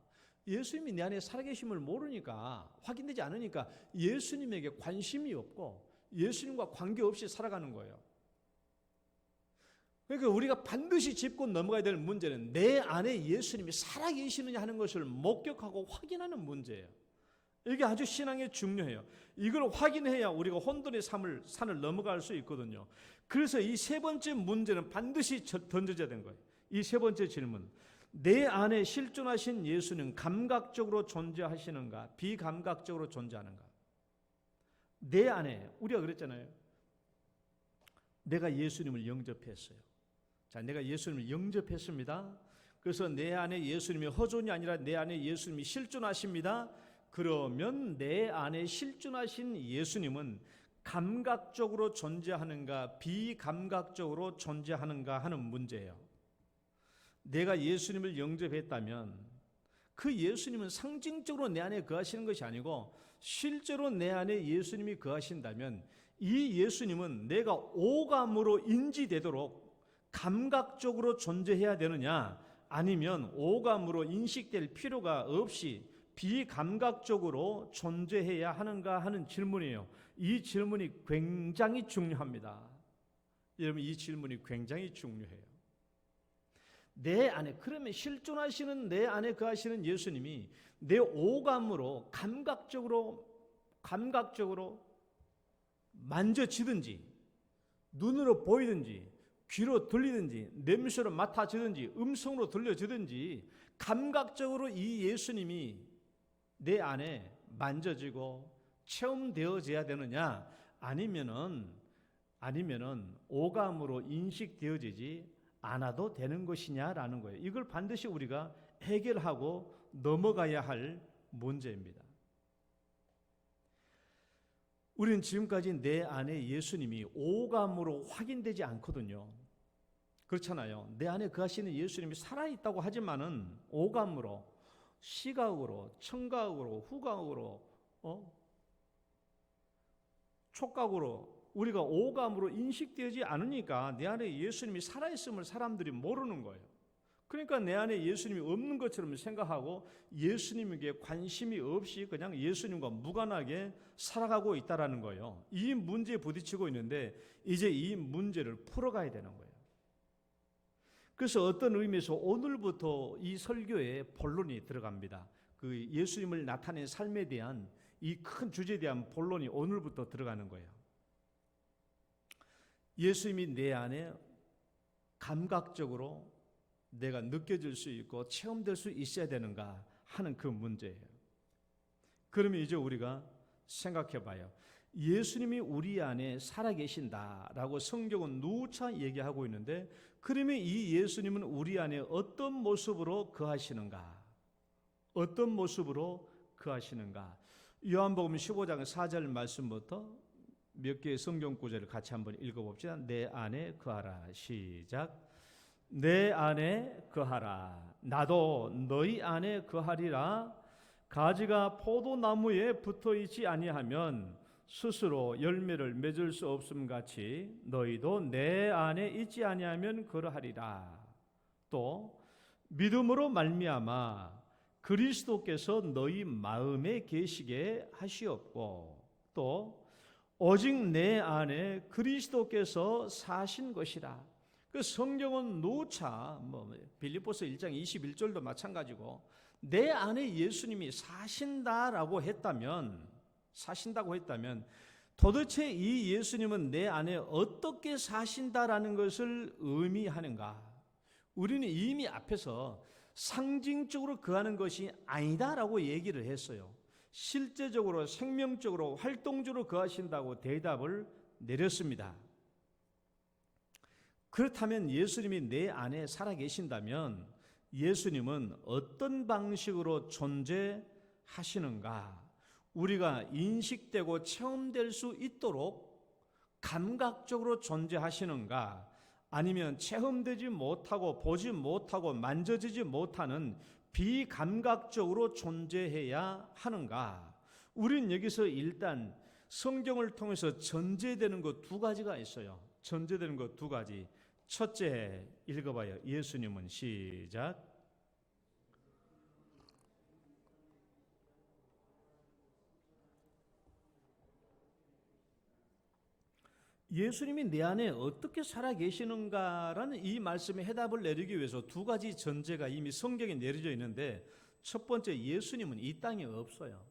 예수님이 내 안에 살아계심을 모르니까, 확인되지 않으니까 예수님에게 관심이 없고 예수님과 관계없이 살아가는 거예요. 그러니까 우리가 반드시 짚고 넘어가야 될 문제는 내 안에 예수님이 살아계시느냐 하는 것을 목격하고 확인하는 문제예요. 이게 아주 신앙에 중요해요. 이걸 확인해야 우리가 혼돈의 산을 넘어갈 수 있거든요. 그래서 이 세 번째 문제는 반드시 던져져야 되는 거예요. 이 세 번째 질문, 내 안에 실존하신 예수는 감각적으로 존재하시는가, 비감각적으로 존재하는가? 내 안에, 우리가 그랬잖아요. 내가 예수님을 영접했어요. 자, 내가 예수님을 영접했습니다. 그래서 내 안에 예수님이 허존이 아니라 내 안에 예수님이 실존하십니다. 그러면 내 안에 실존하신 예수님은 감각적으로 존재하는가, 비감각적으로 존재하는가 하는 문제예요. 내가 예수님을 영접했다면 그 예수님은 상징적으로 내 안에 거하시는 것이 아니고 실제로 내 안에 예수님이 거하신다면 이 예수님은 내가 오감으로 인지되도록 감각적으로 존재해야 되느냐, 아니면 오감으로 인식될 필요가 없이 비감각적으로 존재해야 하는가 하는 질문이에요. 이 질문이 굉장히 중요합니다. 여러분, 이 질문이 굉장히 중요해요. 내 안에, 그러면 실존하시는 내 안에 거하시는 예수님이 내 오감으로 감각적으로 만져지든지, 눈으로 보이든지, 귀로 들리든지, 냄새로 맡아지든지, 음성으로 들려지든지, 감각적으로 이 예수님이 내 안에 만져지고 체험되어져야 되느냐, 아니면은 오감으로 인식되어지지 않아도 되는 것이냐라는 거예요. 이걸 반드시 우리가 해결하고 넘어가야 할 문제입니다. 우리는 지금까지 내 안에 예수님이 오감으로 확인되지 않거든요. 그렇잖아요. 내 안에 거하시는 예수님이 살아있다고 하지만은 오감으로, 시각으로, 청각으로, 후각으로, 촉각으로 우리가 오감으로 인식되지 않으니까 내 안에 예수님이 살아있음을 사람들이 모르는 거예요. 그러니까 내 안에 예수님이 없는 것처럼 생각하고 예수님에게 관심이 없이 그냥 예수님과 무관하게 살아가고 있다라는 거예요. 이 문제에 부딪히고 있는데 이제 이 문제를 풀어가야 되는 거예요. 그래서 어떤 의미에서 오늘부터 이 설교에 본론이 들어갑니다. 그 예수님을 나타낸 삶에 대한 이 큰 주제에 대한 본론이 오늘부터 들어가는 거예요. 예수님이 내 안에 감각적으로 내가 느껴질 수 있고 체험될 수 있어야 되는가 하는 그 문제예요. 그러면 이제 우리가 생각해 봐요. 예수님이 우리 안에 살아계신다라고 성경은 누차 얘기하고 있는데, 그러면 이 예수님은 우리 안에 어떤 모습으로 거하시는가? 어떤 모습으로 거하시는가? 요한복음 15장 4절 말씀부터 몇 개의 성경 구절을 같이 한번 읽어봅시다. 내 안에 거하라. 시작. 내 안에 거하라. 나도 너희 안에 거하리라. 가지가 포도나무에 붙어있지 아니하면 스스로 열매를 맺을 수 없음 같이 너희도 내 안에 있지 아니하면 그러하리라. 또 믿음으로 말미암아 그리스도께서 너희 마음에 계시게 하시옵고, 또 오직 내 안에 그리스도께서 사신 것이라. 그 성경은 누차 빌립보서 1장 21절도 마찬가지고 내 안에 예수님이 사신다고 했다면 도대체 이 예수님은 내 안에 어떻게 사신다라는 것을 의미하는가? 우리는 이미 앞에서 상징적으로 거하는 것이 아니다라고 얘기를 했어요. 실제적으로 생명적으로 활동적으로 거하신다고 대답을 내렸습니다. 그렇다면 예수님이 내 안에 살아계신다면 예수님은 어떤 방식으로 존재하시는가? 우리가 인식되고 체험될 수 있도록 감각적으로 존재하시는가? 아니면 체험되지 못하고 보지 못하고 만져지지 못하는 비감각적으로 존재해야 하는가? 우리는 여기서 일단 성경을 통해서 전제되는 것 두 가지가 있어요. 전제되는 것 두 가지. 첫째 읽어봐요. 예수님은 시작. 예수님이 내 안에 어떻게 살아계시는가라는 이 말씀에 해답을 내리기 위해서 두 가지 전제가 이미 성경에 내려져 있는데, 첫 번째, 예수님은 이 땅에 없어요.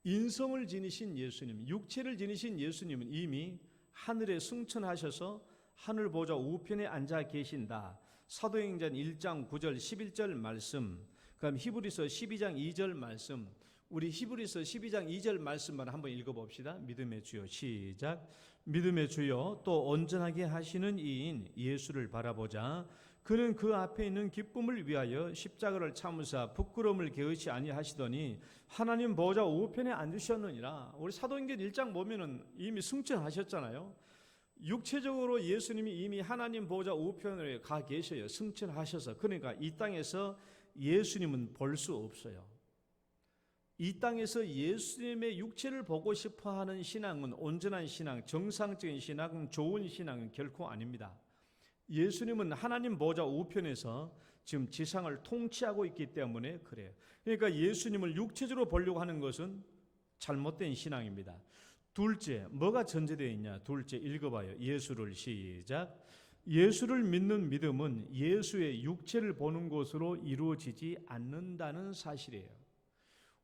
인성을 지니신 예수님, 육체를 지니신 예수님은 이미 하늘에 승천하셔서 하늘 보좌 우편에 앉아 계신다. 사도행전 1장 9절 11절 말씀, 그다음 히브리서 12장 2절 말씀, 우리 히브리서 12장 2절 말씀만 한번 읽어봅시다. 믿음의 주요 시작. 믿음의 주요 또 온전하게 하시는 이인 예수를 바라보자. 그는 그 앞에 있는 기쁨을 위하여 십자가를 참으사 부끄러움을 게으시 아니하시더니 하나님 보좌 우편에 앉으셨느니라. 우리 사도행전 1장 보면은 이미 승천하셨잖아요. 육체적으로 예수님이 이미 하나님 보좌 우편에 가 계셔요. 승천하셔서. 그러니까 이 땅에서 예수님은 볼 수 없어요. 이 땅에서 예수님의 육체를 보고 싶어하는 신앙은 온전한 신앙, 정상적인 신앙은 좋은 신앙은 결코 아닙니다. 예수님은 하나님 보좌 우편에서 지금 지상을 통치하고 있기 때문에 그래요. 그러니까 예수님을 육체적으로 보려고 하는 것은 잘못된 신앙입니다. 둘째, 뭐가 전제되어 있냐? 둘째, 읽어봐요. 예수를 시작. 예수를 믿는 믿음은 예수의 육체를 보는 것으로 이루어지지 않는다는 사실이에요.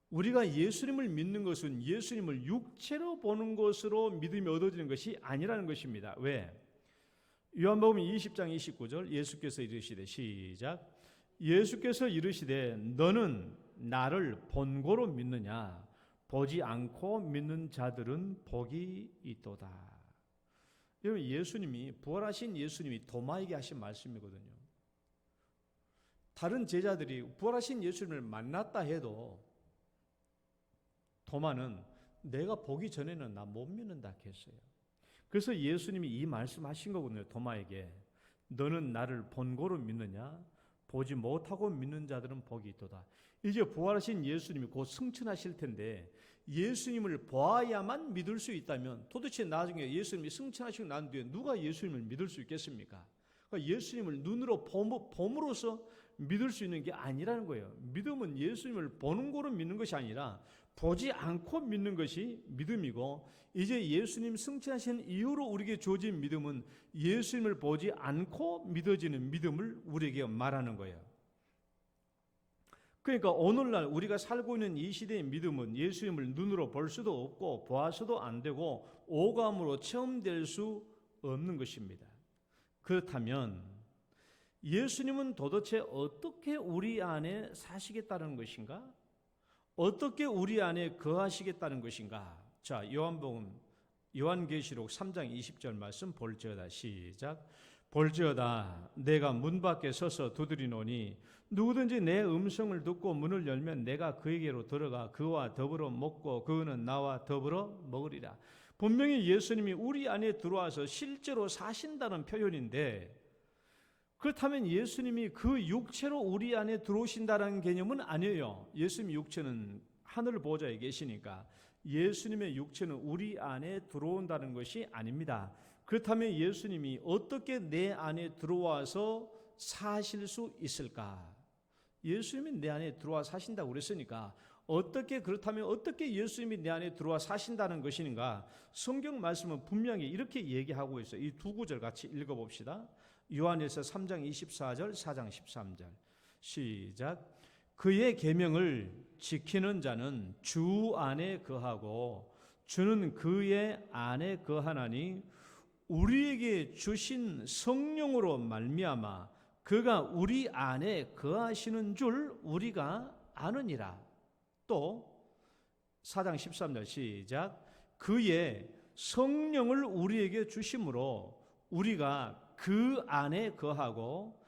우리가 예수님을 믿는 것은 예수님을 육체로 보는 것으로 믿음이 얻어지는 것이 아니라는 것입니다. 왜? 요한복음 20장 29절 예수께서 이르시되 시작. 예수께서 이르시되 너는 나를 본고로 믿느냐? 보지 않고 믿는 자들은 복이 있도다. 여러분, 예수님이 부활하신 예수님이 도마에게 하신 말씀이거든요. 다른 제자들이 부활하신 예수님을 만났다 해도 도마는 내가 보기 전에는 나 못 믿는다 했어요. 그래서 예수님이 이 말씀하신 거거든요. 도마에게 너는 나를 본고로 믿느냐? 보지 못하고 믿는 자들은 복이 있도다. 이제 부활하신 예수님이 곧 승천하실 텐데 예수님을 보아야만 믿을 수 있다면 도대체 나중에 예수님이 승천하시고 난 뒤에 누가 예수님을 믿을 수 있겠습니까? 그러니까 예수님을 눈으로 봄으로써 믿을 수 있는 게 아니라는 거예요. 믿음은 예수님을 보는 거로 믿는 것이 아니라 보지 않고 믿는 것이 믿음이고, 이제 예수님 승천하신 이후로 우리에게 주어진 믿음은 예수님을 보지 않고 믿어지는 믿음을 우리에게 말하는 거예요. 그러니까 오늘날 우리가 살고 있는 이 시대의 믿음은 예수님을 눈으로 볼 수도 없고 보아서도 안 되고 오감으로 체험될 수 없는 것입니다. 그렇다면 예수님은 도대체 어떻게 우리 안에 사시겠다는 것인가? 어떻게 우리 안에 거하시겠다는 것인가? 자, 요한계시록 3장 20절 말씀 볼지어다. 시작. 볼지어다 내가 문 밖에 서서 두드리노니 누구든지 내 음성을 듣고 문을 열면 내가 그에게로 들어가 그와 더불어 먹고 그는 나와 더불어 먹으리라. 분명히 예수님이 우리 안에 들어와서 실제로 사신다는 표현인데, 그렇다면 예수님이 그 육체로 우리 안에 들어오신다는 개념은 아니에요. 예수님 육체는 하늘 보좌에 계시니까 예수님의 육체는 우리 안에 들어온다는 것이 아닙니다. 그렇다면 예수님이 어떻게 내 안에 들어와서 사실 수 있을까? 예수님이 내 안에 들어와 사신다고 그랬으니까 그렇다면 어떻게 예수님이 내 안에 들어와 사신다는 것인가? 성경 말씀은 분명히 이렇게 얘기하고 있어요. 이 두 구절 같이 읽어봅시다. 요한에서 3장 24절, 4장 13절. 시작. 그의 계명을 지키는 자는 주 안에 거하고 주는 그의 안에 거하나니 우리에게 주신 성령으로 말미암아 그가 우리 안에 거하시는 줄 우리가 아느니라. 또 4장 13절 시작. 그의 성령을 우리에게 주심으로 우리가 그 안에 거하고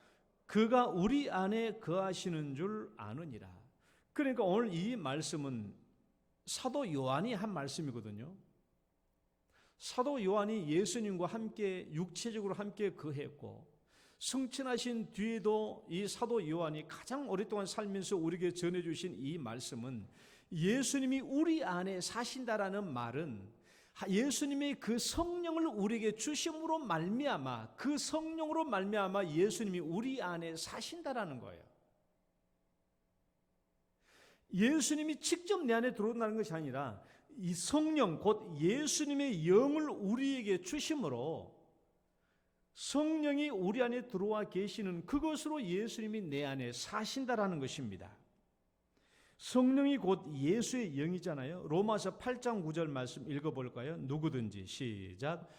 그가 우리 안에 거하시는 줄 아느니라. 그러니까 오늘 이 말씀은 사도 요한이 한 말씀이거든요. 사도 요한이 예수님과 함께 육체적으로 함께 거했고 승천하신 뒤에도 이 사도 요한이 가장 오랫동안 살면서 우리에게 전해주신 이 말씀은 예수님이 우리 안에 사신다라는 말은 예수님의 그 성령을 우리에게 주심으로 말미암아 그 성령으로 말미암아 예수님이 우리 안에 사신다라는 거예요. 예수님이 직접 내 안에 들어온다는 것이 아니라 이 성령 곧 예수님의 영을 우리에게 주심으로 성령이 우리 안에 들어와 계시는 그것으로 예수님이 내 안에 사신다라는 것입니다. 성령이 곧 예수의 영이잖아요. 로마서 8장 9절 말씀 읽어볼까요? 누구든지 시작.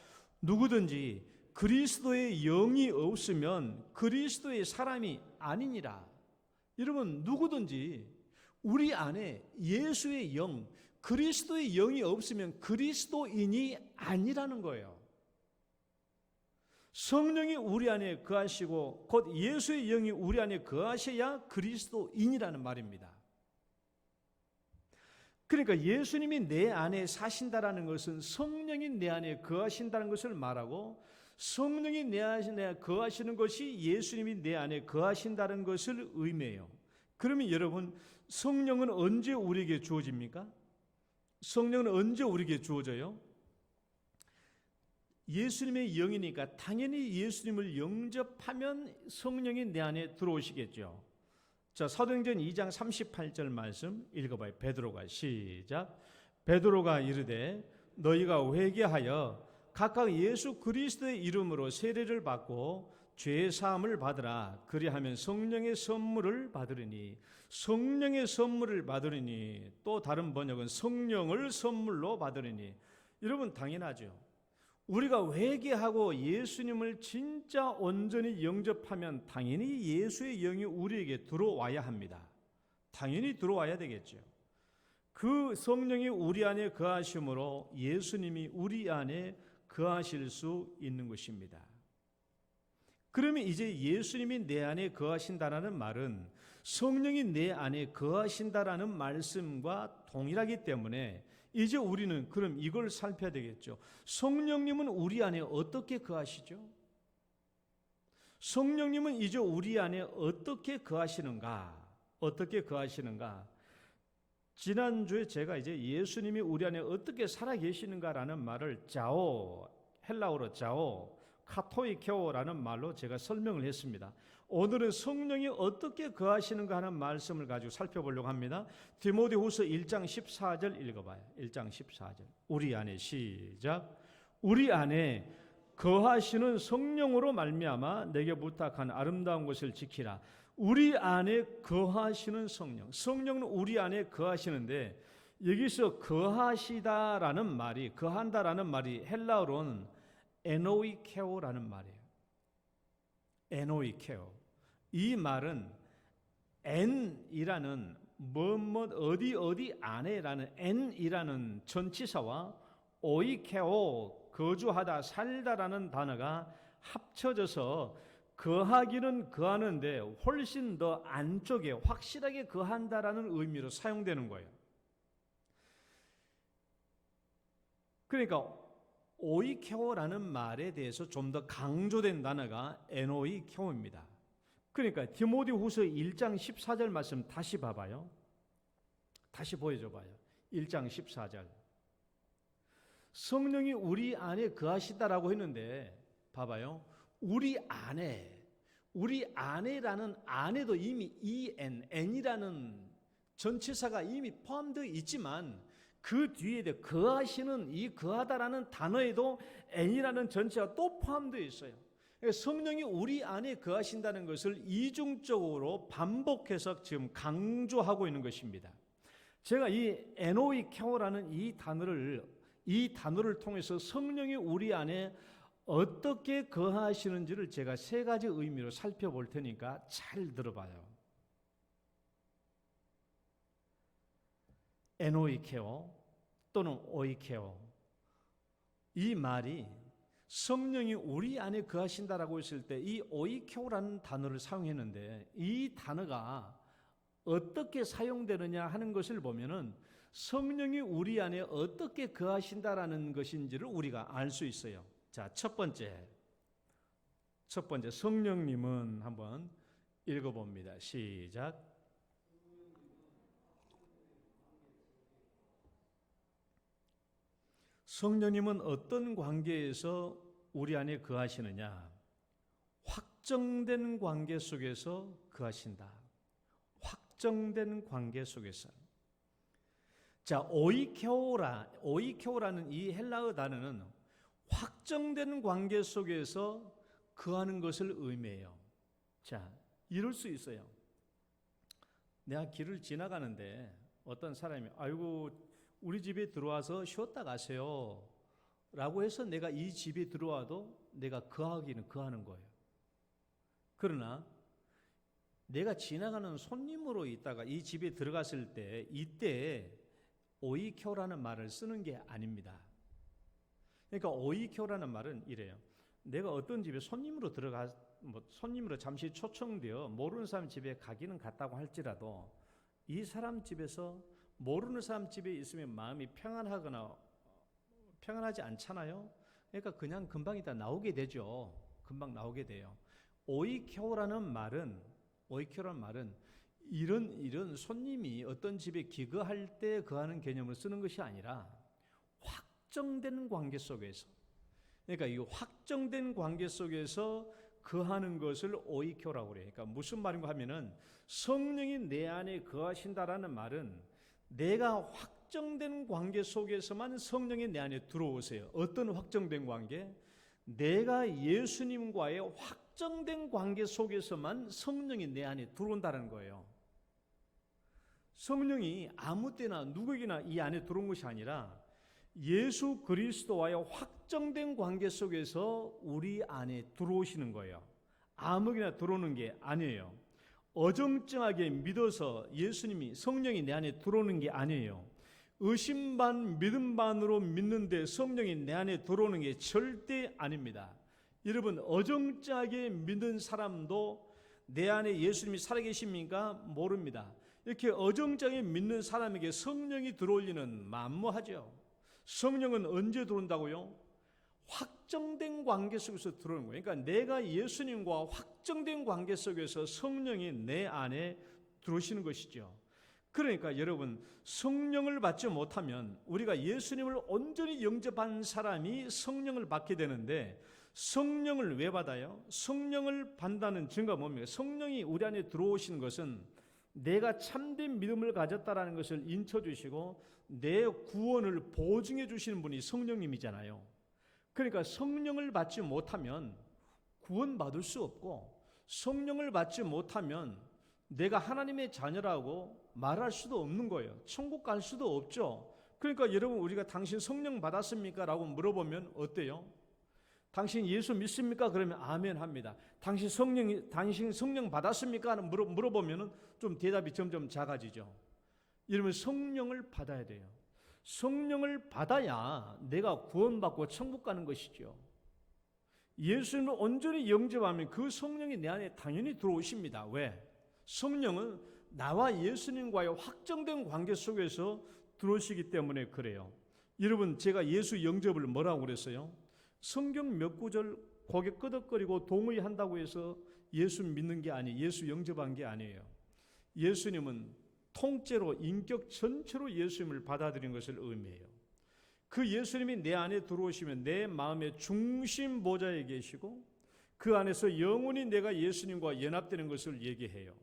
누구든지 그리스도의 영이 없으면 그리스도의 사람이 아니니라. 여러분, 누구든지 우리 안에 예수의 영, 그리스도의 영이 없으면 그리스도인이 아니라는 거예요. 성령이 우리 안에 거하시고 곧 예수의 영이 우리 안에 거하셔야 그리스도인이라는 말입니다. 그러니까 예수님이 내 안에 사신다라는 것은 성령이 내 안에 거하신다는 것을 말하고 성령이 내 안에 거하시는 것이 예수님이 내 안에 거하신다는 것을 의미해요. 그러면 여러분, 성령은 언제 우리에게 주어집니까? 성령은 언제 우리에게 주어져요? 예수님의 영이니까 당연히 예수님을 영접하면 성령이 내 안에 들어오시겠죠. 자, 사도행전 2장 38절 말씀 읽어봐요. 베드로가 시작. 베드로가 이르되 너희가 회개하여 각각 예수 그리스도의 이름으로 세례를 받고 죄 사함을 받으라. 그리하면 성령의 선물을 받으리니. 성령의 선물을 받으리니. 또 다른 번역은 성령을 선물로 받으리니. 여러분, 당연하죠. 우리가 회개하고 예수님을 진짜 온전히 영접하면 당연히 예수의 영이 우리에게 들어와야 합니다. 당연히 들어와야 되겠죠. 그 성령이 우리 안에 거하심으로 예수님이 우리 안에 거하실 수 있는 것입니다. 그러면 이제 예수님이 내 안에 거하신다라는 말은 성령이 내 안에 거하신다라는 말씀과 동일하기 때문에 이제 우리는 그럼 이걸 살펴야 되겠죠. 성령님은 우리 안에 어떻게 거하시죠? 성령님은 이제 우리 안에 어떻게 거하시는가? 어떻게 거하시는가? 지난주에 제가 이제 예수님이 우리 안에 어떻게 살아 계시는가라는 말을 자오, 헬라어로 자오, 카토이케오라는 말로 제가 설명을 했습니다. 오늘은 성령이 어떻게 거하시는가 하는 말씀을 가지고 살펴보려고 합니다. 디모데후서 1장 14절 읽어봐요. 1장 14절. 우리 안에 시작. 우리 안에 거하시는 성령으로 말미암아 내게 부탁한 아름다운 것을 지키라. 우리 안에 거하시는 성령. 성령은 우리 안에 거하시는데 여기서 거하시다라는 말이, 거한다라는 말이 헬라어로는 에노이케오라는 말이에요. 에노이케오. 이 말은 엔이라는 어디 안에라는 엔이라는 전치사와 오이케오 거주하다 살다라는 단어가 합쳐져서 거하기는 거하는데 훨씬 더 안쪽에 확실하게 거한다라는 의미로 사용되는 거예요. 그러니까 오이케오라는 말에 대해서 좀 더 강조된 단어가 에노이케오입니다. 그러니까 디모데후서 1장 14절 말씀 다시 봐봐요. 다시 보여줘봐요. 1장 14절. 성령이 우리 안에 거하시다라고 했는데 봐봐요. 우리 안에라는 안에도 이미 N이라는 전치사가 이미 포함되어 있지만 그 뒤에 거하시는 이 거하다라는 단어에도 N이라는 전치사가 또 포함되어 있어요. 성령이 우리 안에 거하신다는 것을 이중적으로 반복해서 지금 강조하고 있는 것입니다. 제가 이 에노이케오라는 이 단어를 통해서 성령이 우리 안에 어떻게 거하시는지를 제가 세 가지 의미로 살펴볼 테니까 잘 들어봐요. 에노이케오 또는 오이케오. 이 말이 성령이 우리 안에 거하신다라고 했을 때 이 오이케오라는 단어를 사용했는데 이 단어가 어떻게 사용되느냐 하는 것을 보면은 성령이 우리 안에 어떻게 거하신다라는 것인지를 우리가 알 수 있어요. 자, 첫 번째 성령님은 한번 읽어봅니다. 시작. 성령님은 어떤 관계에서 우리 안에 거하시느냐? 확정된 관계 속에서 거하신다. 확정된 관계 속에서. 자, 오이케오라는 이 헬라어 단어는 확정된 관계 속에서 거하는 것을 의미해요. 자, 이럴 수 있어요. 내가 길을 지나가는데 어떤 사람이 아이고 우리 집에 들어와서 쉬었다 가세요 라고 해서 내가 이 집에 들어와도 내가 거하기는 거하는 거예요. 그러나 내가 지나가는 손님으로 있다가 이 집에 들어갔을 때 이때 오이케오라는 말을 쓰는 게 아닙니다. 그러니까 오이케오라는 말은 이래요. 내가 어떤 집에 손님으로 손님으로 잠시 초청되어 모르는 사람 집에 가기는 갔다고 할지라도 이 사람 집에서 모르는 사람 집에 있으면 마음이 평안하지 않잖아요. 그러니까 그냥 금방 있다 나오게 되죠. 금방 나오게 돼요. 오이케오라는 말은 이런 손님이 어떤 집에 기거할 때 거하는 개념을 쓰는 것이 아니라 확정된 관계 속에서, 그러니까 이 확정된 관계 속에서 거하는 것을 오이케오라고 그래요. 그러니까 무슨 말인가 하면은 성령이 내 안에 거하신다라는 말은 내가 확정된 관계 속에서만 성령이 내 안에 들어오세요. 어떤 확정된 관계? 내가 예수님과의 확정된 관계 속에서만 성령이 내 안에 들어온다는 거예요. 성령이 아무 때나 누구에게나 이 안에 들어온 것이 아니라 예수 그리스도와의 확정된 관계 속에서 우리 안에 들어오시는 거예요. 아무나 들어오는 게 아니에요. 어정쩡하게 믿어서 예수님이 성령이 내 안에 들어오는 게 아니에요. 의심 반 믿음 반으로 믿는데 성령이 내 안에 들어오는 게 절대 아닙니다. 여러분 어정쩡하게 믿는 사람도 내 안에 예수님이 살아계십니까? 모릅니다. 이렇게 어정쩡히 믿는 사람에게 성령이 들어올 리는 만무하죠. 성령은 언제 들어온다고요? 확정된 관계 속에서 들어오는 거예요. 그러니까 내가 예수님과 확정된 관계 속에서 성령이 내 안에 들어오시는 것이죠. 그러니까 여러분, 성령을 받지 못하면 우리가 예수님을 온전히 영접한 사람이 성령을 받게 되는데, 성령을 왜 받아요? 성령을 받는다는 증거가 뭡니까? 성령이 우리 안에 들어오신 것은 내가 참된 믿음을 가졌다라는 것을 인쳐주시고 내 구원을 보증해 주시는 분이 성령님이잖아요. 그러니까 성령을 받지 못하면 구원받을 수 없고, 성령을 받지 못하면 내가 하나님의 자녀라고 말할 수도 없는 거예요. 천국 갈 수도 없죠. 그러니까 여러분, 우리가 당신 성령 받았습니까? 라고 물어보면 어때요? 당신 예수 믿습니까? 그러면 아멘 합니다. 당신 성령 받았습니까? 물어보면 좀 대답이 점점 작아지죠. 이러면 성령을 받아야 돼요. 성령을 받아야 내가 구원받고 천국 가는 것이죠. 예수님을 온전히 영접하면 그 성령이 내 안에 당연히 들어오십니다. 왜? 성령은 나와 예수님과의 확정된 관계 속에서 들어오시기 때문에 그래요. 여러분, 제가 예수 영접을 뭐라고 그랬어요? 성경 몇 구절 고개 끄덕거리고 동의한다고 해서 예수 믿는 게 아니에요. 예수 영접한 게 아니에요. 예수님은 통째로 인격 전체로 예수님을 받아들인 것을 의미해요. 그 예수님이 내 안에 들어오시면 내 마음의 중심 보좌에 계시고 그 안에서 영원히 내가 예수님과 연합되는 것을 얘기해요.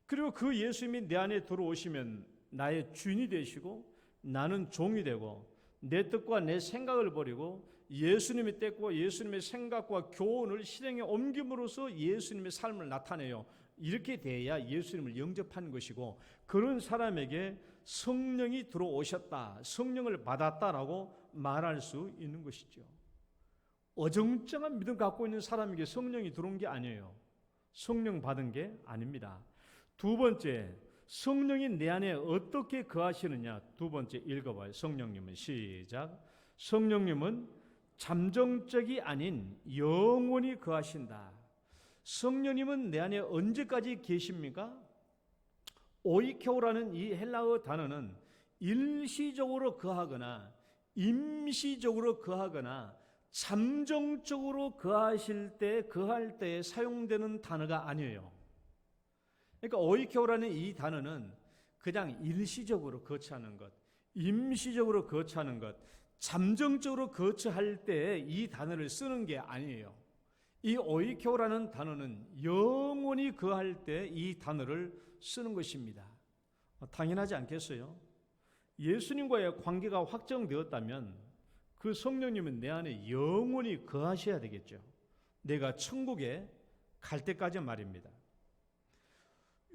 그리고 그 예수님이 내 안에 들어오시면 나의 주인이 되시고 나는 종이 되고 내 뜻과 내 생각을 버리고 예수님의 뜻과 예수님의 생각과 교훈을 실행에 옮김으로써 예수님의 삶을 나타내요. 이렇게 돼야 예수님을 영접하는 것이고, 그런 사람에게 성령이 들어오셨다, 성령을 받았다라고 말할 수 있는 것이죠. 어정쩡한 믿음 갖고 있는 사람에게 성령이 들어온 게 아니에요. 성령 받은 게 아닙니다. 두 번째, 성령이 내 안에 어떻게 거하시느냐. 두 번째 읽어봐요. 성령님은 시작. 성령님은 잠정적이 아닌 영원히 거하신다. 성령님은 내 안에 언제까지 계십니까? 오이케오라는 이 헬라어 단어는 일시적으로 거하거나 임시적으로 거하거나 잠정적으로 거하실 때, 거할 때 사용되는 단어가 아니에요. 그러니까 오이케오라는 이 단어는 그냥 일시적으로 거처하는 것, 임시적으로 거처하는 것, 잠정적으로 거처할 때 이 단어를 쓰는 게 아니에요. 이 오이케오라는 단어는 영원히 거할 때 이 단어를 쓰는 것입니다. 당연하지 않겠어요? 예수님과의 관계가 확정되었다면 그 성령님은 내 안에 영원히 거하셔야 되겠죠. 내가 천국에 갈 때까지 말입니다.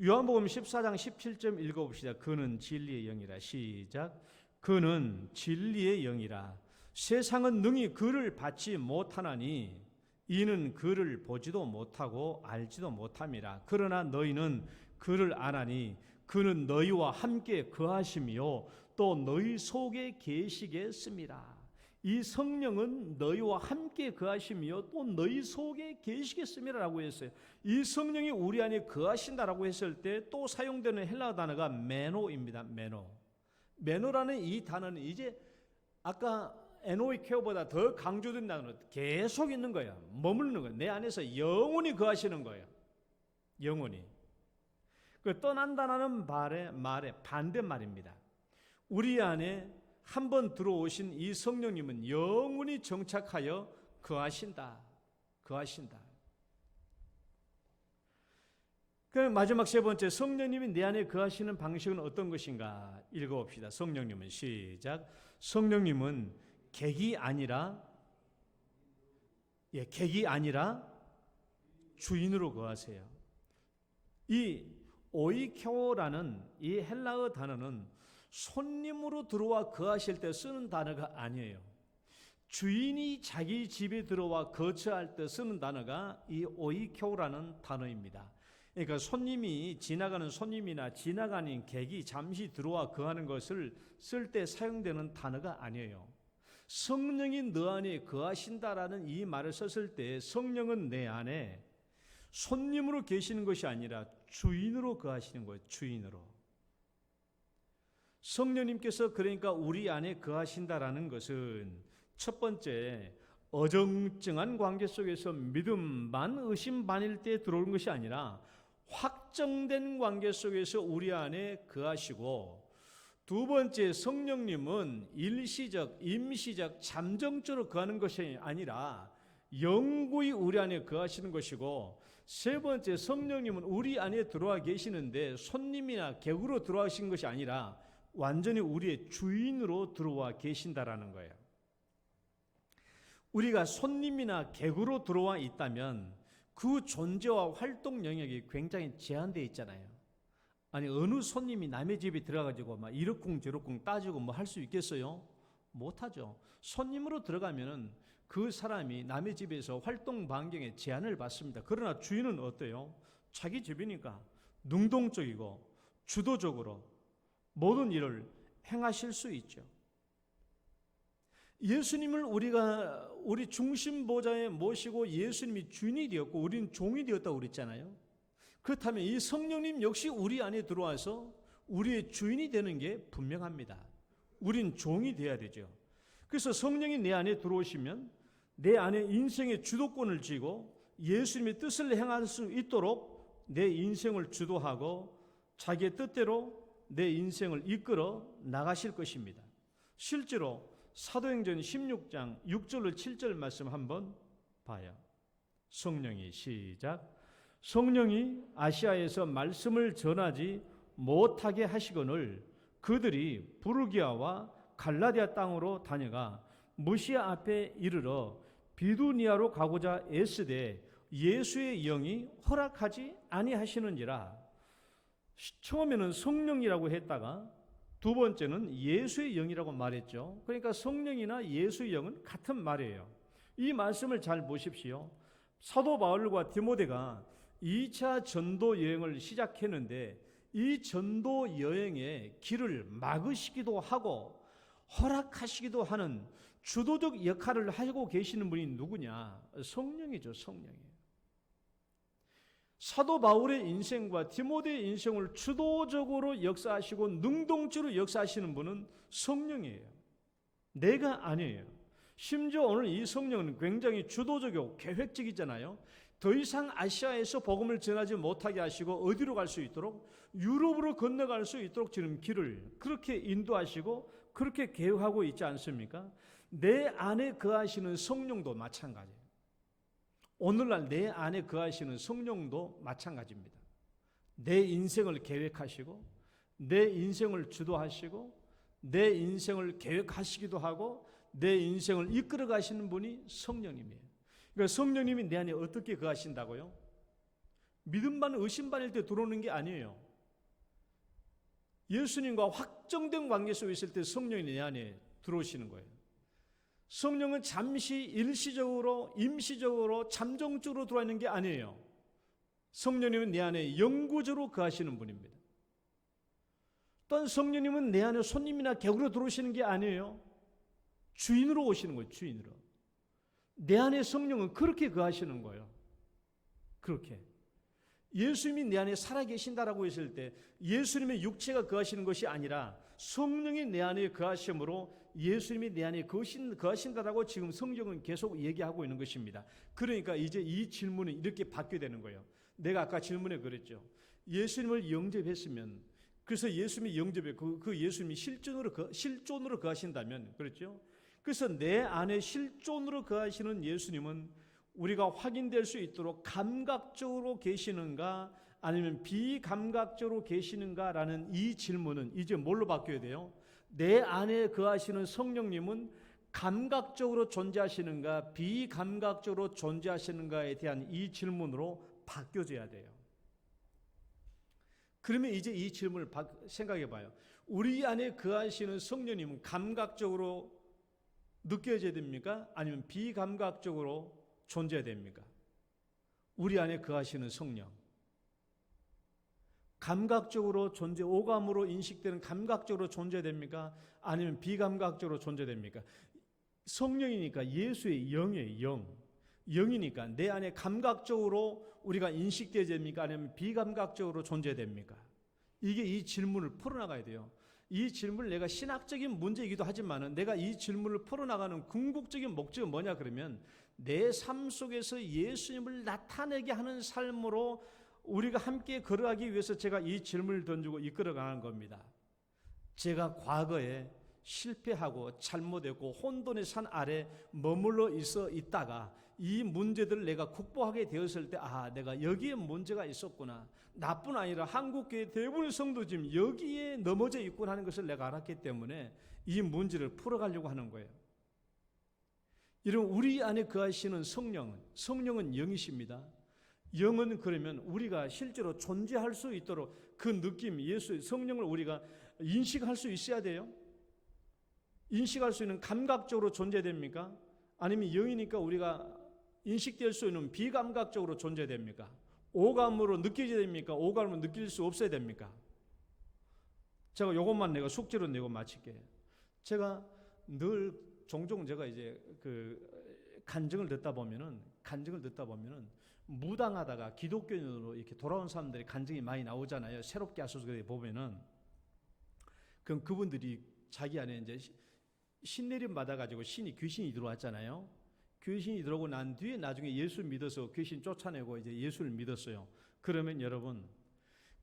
요한복음 14장 17절 읽어봅시다. 그는 진리의 영이라. 시작. 그는 진리의 영이라. 세상은 능히 그를 받지 못하나니 이는 그를 보지도 못하고 알지도 못함이라. 그러나 너희는 그를 아나니 그는 너희와 함께 거하시며 또 너희 속에 계시겠습니다. 이 성령은 너희와 함께 거하시며 또 너희 속에 계시겠습니다라고 했어요. 이 성령이 우리 안에 거하신다라고 했을 때 또 사용되는 헬라어 단어가 메노입니다. 메노라는 이 단어는 이제 아까 에노이케오보다 더 강조된 단어로 계속 있는 거예요. 머무르는 거예요. 내 안에서 영원히 거하시는 거예요. 영원히. 그 떠난다는 말의 반대말입니다. 우리 안에 한번 들어오신 이 성령님은 영원히 정착하여 거하신다. 그 마지막 세 번째, 성령님이 내 안에 거하시는 방식은 어떤 것인가 읽어봅시다. 성령님은 시작. 성령님은 객이 아니라 주인으로 거하세요. 이 오이케오라는 이 헬라어 단어는 손님으로 들어와 거하실 때 쓰는 단어가 아니에요. 주인이 자기 집에 들어와 거처할 때 쓰는 단어가 이 오이케오라는 단어입니다. 그러니까 손님이 지나가는 손님이나 지나가는 객이 잠시 들어와 거하는 것을 쓸 때 사용되는 단어가 아니에요. 성령이 너 안에 거하신다라는 이 말을 썼을 때 성령은 내 안에 손님으로 계시는 것이 아니라 주인으로 거하시는 거예요. 주인으로. 성령님께서 그러니까 우리 안에 거하신다라는 것은 첫 번째, 어정쩡한 관계 속에서 믿음 반 의심 반일 때 들어오는 것이 아니라 확정된 관계 속에서 우리 안에 거하시고, 두 번째, 성령님은 일시적, 임시적, 잠정적으로 거하는 것이 아니라 영구히 우리 안에 거하시는 것이고, 세 번째, 성령님은 우리 안에 들어와 계시는데 손님이나 객으로 들어와신 것이 아니라 완전히 우리의 주인으로 들어와 계신다라는 거예요. 우리가 손님이나 객으로 들어와 있다면 그 존재와 활동 영역이 굉장히 제한되어 있잖아요. 아니, 어느 손님이 남의 집에 들어가가지고 막 이러쿵저러쿵 따지고 뭐 할 수 있겠어요? 못하죠. 손님으로 들어가면은 그 사람이 남의 집에서 활동 반경에 제한을 받습니다. 그러나 주인은 어때요? 자기 집이니까 능동적이고 주도적으로 모든 일을 행하실 수 있죠. 예수님을 우리 중심 보좌에 모시고 예수님이 주인이 되었고 우리는 종이 되었다고 그랬잖아요. 그렇다면 이 성령님 역시 우리 안에 들어와서 우리의 주인이 되는 게 분명합니다. 우린 종이 돼야 되죠. 그래서 성령이 내 안에 들어오시면 내 안에 인생의 주도권을 쥐고 예수님의 뜻을 행할 수 있도록 내 인생을 주도하고 자기의 뜻대로 내 인생을 이끌어 나가실 것입니다. 실제로 사도행전 16장 6절로 7절 말씀 한번 봐요. 성령이 시작. 성령이 아시아에서 말씀을 전하지 못하게 하시거늘 그들이 부르기아와 갈라디아 땅으로 다녀가 무시아 앞에 이르러 비두니아로 가고자 애쓰되 예수의 영이 허락하지 아니하시는지라. 처음에는 성령이라고 했다가 두 번째는 예수의 영이라고 말했죠. 그러니까 성령이나 예수의 영은 같은 말이에요. 이 말씀을 잘 보십시오. 사도 바울과 디모데가 2차 전도 여행을 시작했는데 이 전도 여행의 길을 막으시기도 하고 허락하시기도 하는 주도적 역할을 하고 계시는 분이 누구냐? 성령이죠, 성령이. 사도 바울의 인생과 디모데의 인생을 주도적으로 역사하시고 능동적으로 역사하시는 분은 성령이에요. 내가 아니에요. 심지어 오늘 이 성령은 굉장히 주도적이고 계획적이잖아요. 더 이상 아시아에서 복음을 전하지 못하게 하시고 어디로 갈 수 있도록 유럽으로 건너갈 수 있도록 지금 길을 그렇게 인도하시고 그렇게 계획하고 있지 않습니까? 내 안에 거하시는 성령도 마찬가지예요. 오늘날 내 안에 거하시는 성령도 마찬가지입니다. 내 인생을 계획하시고 내 인생을 주도하시고 내 인생을 계획하시기도 하고 내 인생을 이끌어 가시는 분이 성령님이에요. 그러니까 성령님이 내 안에 어떻게 거하신다고요? 믿음 반 의심 반일 때 들어오는 게 아니에요. 예수님과 확정된 관계 속에 있을 때 성령이 내 안에 들어오시는 거예요. 성령은 잠시 일시적으로 임시적으로 잠정적으로 들어와 있는 게 아니에요. 성령님은 내 안에 영구적으로 거하시는 분입니다. 또한 성령님은 내 안에 손님이나 객으로 들어오시는 게 아니에요. 주인으로 오시는 거예요. 주인으로. 내 안에 성령은 그렇게 거하시는 거예요. 그렇게. 예수님이 내 안에 살아계신다라고 했을 때 예수님의 육체가 거하시는 것이 아니라 성령이 내 안에 거하심으로 예수님이 내 안에 거하신다라고 지금 성경은 계속 얘기하고 있는 것입니다. 그러니까 이제 이 질문이 이렇게 받게 되는 거예요. 내가 아까 질문에 그랬죠. 예수님을 영접했으면, 그래서 예수님이 영접해 그 예수님이 실존으로 거하신다면, 그렇죠? 그래서 내 안에 실존으로 거하시는 예수님은 우리가 확인될 수 있도록 감각적으로 계시는가 아니면 비감각적으로 계시는가라는 이 질문은 이제 뭘로 바뀌어야 돼요? 내 안에 거하시는 성령님은 감각적으로 존재하시는가 비감각적으로 존재하시는가에 대한 이 질문으로 바뀌어져야 돼요. 그러면 이제 이 질문을 생각해 봐요. 우리 안에 거하시는 성령님은 감각적으로 느껴져야 됩니까? 아니면 비감각적으로 존재해야 됩니까? 우리 안에 거하시는 성령. 감각적으로 오감으로 인식되는 감각적으로 존재됩니까? 아니면 비감각적으로 존재됩니까? 성령이니까 예수의 영이에요, 영. 영이니까 내 안에 감각적으로 우리가 인식되어야 됩니까? 아니면 비감각적으로 존재됩니까? 이게 이 질문을 풀어나가야 돼요. 이 질문을 내가 신학적인 문제이기도 하지만 내가 이 질문을 풀어나가는 궁극적인 목적은 뭐냐 그러면 내 삶 속에서 예수님을 나타내게 하는 삶으로 우리가 함께 걸어가기 위해서 제가 이 질문을 던지고 이끌어가는 겁니다. 제가 과거에 실패하고 잘못했고 혼돈의 산 아래 머물러 있다가 이 문제들을 내가 극복하게 되었을 때 내가 여기에 문제가 있었구나. 나뿐 아니라 한국교회 대부분의 성도 지금 여기에 넘어져 있구나 하는 것을 내가 알았기 때문에 이 문제를 풀어가려고 하는 거예요. 여러분, 우리 안에 거하시는 성령은 영이십니다. 영은 그러면 우리가 실제로 존재할 수 있도록 그 느낌, 성령을 우리가 인식할 수 있어야 돼요. 인식할 수 있는 감각적으로 존재됩니까? 아니면 영이니까 우리가 인식될 수 있는 비감각적으로 존재됩니까? 오감으로 느껴져야 됩니까? 오감으로 느낄 수 없어야 됩니까? 제가 이것만 내가 숙제로 내고 마칠게요. 제가 늘 종종 제가 이제 간증을 듣다 보면은 무당하다가 기독교인으로 이렇게 돌아온 사람들이 간증이 많이 나오잖아요. 새롭게 하셔서 보면은 그럼 그분들이 자기 안에 이제 신내림 받아가지고 귀신이 들어왔잖아요. 귀신이 들어오고 난 뒤에 나중에 예수 믿어서 귀신 쫓아내고 이제 예수를 믿었어요. 그러면 여러분,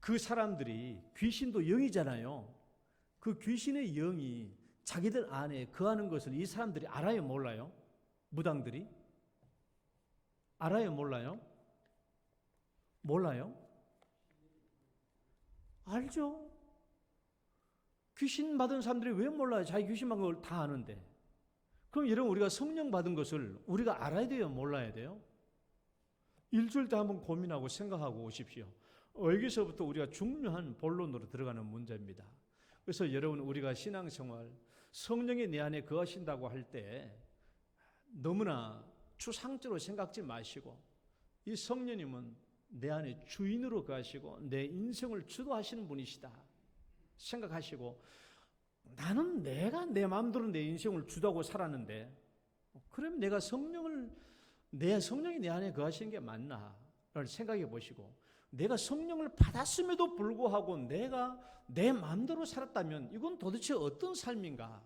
그 사람들이 귀신도 영이잖아요. 그 귀신의 영이 자기들 안에 거하는 것을 이 사람들이 알아요, 몰라요? 무당들이? 알아요, 몰라요? 몰라요? 알죠? 귀신 받은 사람들이 왜 몰라요? 자기 귀신 받은 걸 다 아는데. 그럼 여러분, 우리가 성령 받은 것을 우리가 알아야 돼요, 몰라야 돼요? 일주일 때 한번 고민하고 생각하고 오십시오. 여기서부터 우리가 중요한 본론으로 들어가는 문제입니다. 그래서 여러분, 우리가 신앙생활, 성령이 내 안에 거하신다고 할 때 너무나 추상적으로 생각지 마시고 이 성령님은 내 안에 주인으로 거하시고 내 인생을 주도하시는 분이시다 생각하시고, 나는 내가 내 마음대로 내 인생을 주도하고 살았는데 그럼 내 성령이 내 안에 거하시는 게 맞나를 생각해 보시고, 내가 성령을 받았음에도 불구하고 내가 내 마음대로 살았다면 이건 도대체 어떤 삶인가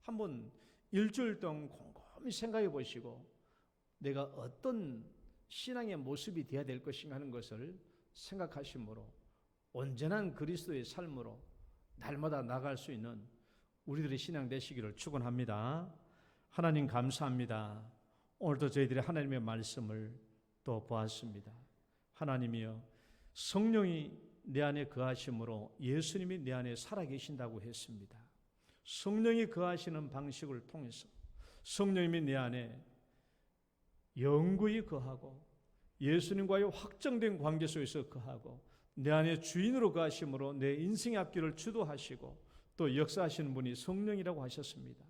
한번 일주일 동안 곰곰이 생각해 보시고 내가 어떤 신앙의 모습이 되어야 될 것인가 하는 것을 생각하심으로 온전한 그리스도의 삶으로 날마다 나갈 수 있는 우리들의 신앙 되시기를 축원합니다. 하나님 감사합니다. 오늘도 저희들이 하나님의 말씀을 또 보았습니다. 하나님이여, 성령이 내 안에 거하심으로 예수님이 내 안에 살아계신다고 했습니다. 성령이 거하시는 방식을 통해서 성령님이 내 안에 영구히 거하고 예수님과의 확정된 관계 속에서 거하고 내 안에 주인으로 거하심으로 내 인생의 앞길을 주도하시고 또 역사하시는 분이 성령이라고 하셨습니다.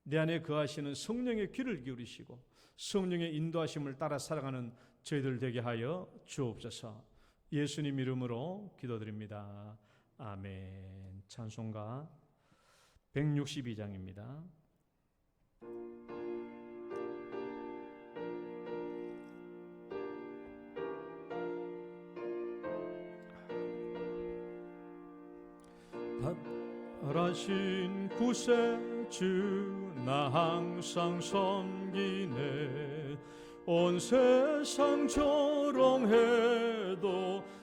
내 안에 거하시는 성령의 귀를 기울이시고 성령의 인도하심을 따라 살아가는 저희들 되게 하여 주옵소서. 예수님 이름으로 기도드립니다. 아멘. 찬송가 162장입니다. 달아신 구세주 나 항상 섬기네. 온 세상 조롱해도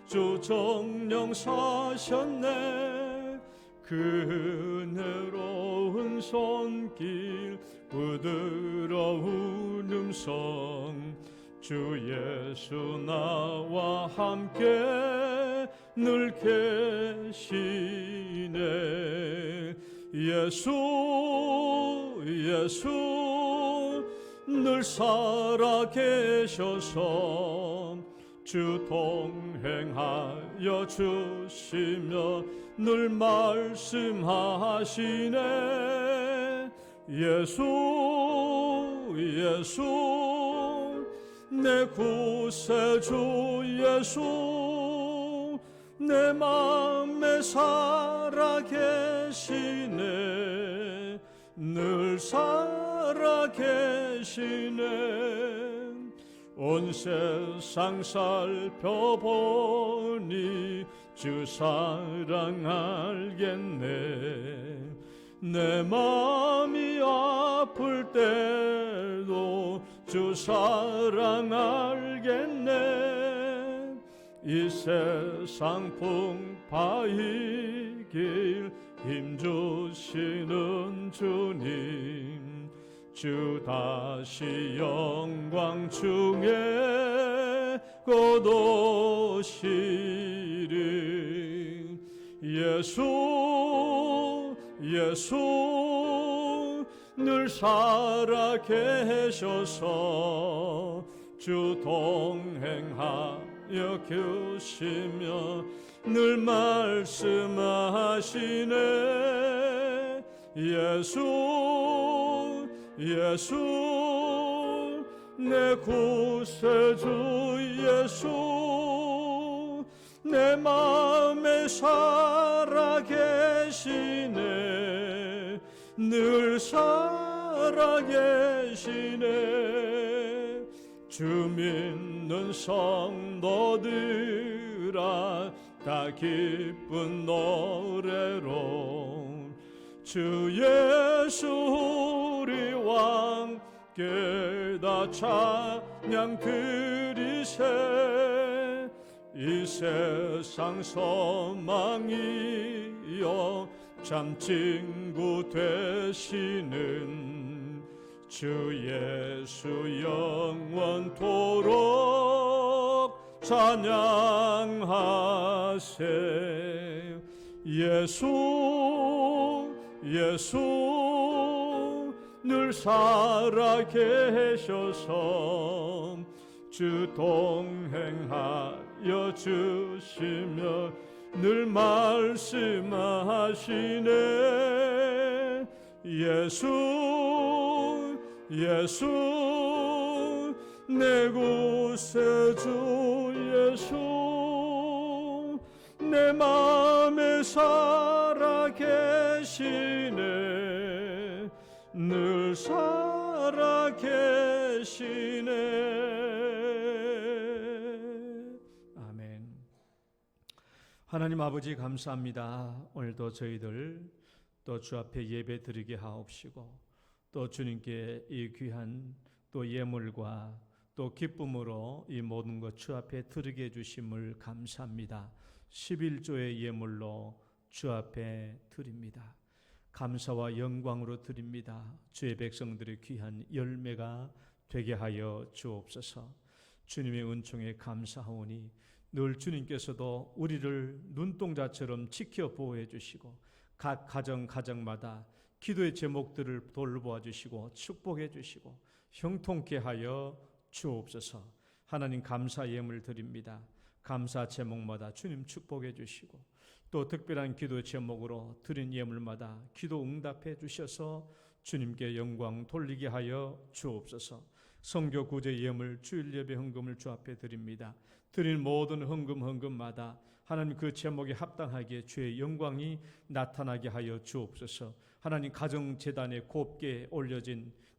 주 정령 사셨네. 그 은혜로운 손길 부드러운 음성 주 예수 나와 함께 늘 계시네. 예수 늘 살아계셔서 주 동행하여 주시며 늘 말씀하시네. 예수 내 구세주 예수 내 맘에 살아계시네. 늘 살아계시네. 온 세상 살펴보니 주 사랑 알겠네. 내 마음이 아플 때도 주 사랑 알겠네. 이 세상 풍파이길 힘주시는 주님, 주 다시 영광 중에 곧 오시리. 예수 예수 늘 살아 계셔서 주 동행하여 계시며 늘 말씀하시네. 예수 예수 내 구세주 예수, 내 마음에 살아 계시네. 늘 살아 계시네. 주 믿는 성도들아 다 기쁜 노래로 주 예수 우리 왕 께다 찬양 드리세. 이 세상 소망이여 참 친구 되시는 주 예수 영원토록 찬양하세. 예수 예수 늘 살아 계셔서 주 동행하여 주시며 늘 말씀하시네. 예수 예수 내 구세주 예수, 내 마음에 살아 계시네. 늘 살아 계시네. 아멘. 하나님 아버지 감사합니다. 오늘도 저희들 또 주 앞에 예배 드리게 하옵시고, 또 주님께 이 귀한 또 예물과 또 기쁨으로 이 모든 것 주 앞에 드리게 해주심을 감사합니다. 11조의 예물로 주 앞에 드립니다. 감사와 영광으로 드립니다. 주의 백성들의 귀한 열매가 되게 하여 주옵소서. 주님의 은총에 감사하오니 늘 주님께서도 우리를 눈동자처럼 지켜 보호해 주시고 각 가정마다 기도의 제목들을 돌보아 주시고 축복해 주시고 형통케 하여 주옵소서. 하나님 감사 예물 드립니다. 감사 제목마다 주님 축복해 주시고 또 특별한 기도 제목으로 드린 예물마다 기도 응답해 주셔서 주님께 영광 돌리게 하여 주옵소서. 성교 구제 예물 주일 예배 헌금을 주 앞에 드립니다. 드린 모든 헌금마다 하나님 그 제목에 합당하게 주의 영광이 나타나게 하여 주옵소서. 하나님 가정 재단에 곱게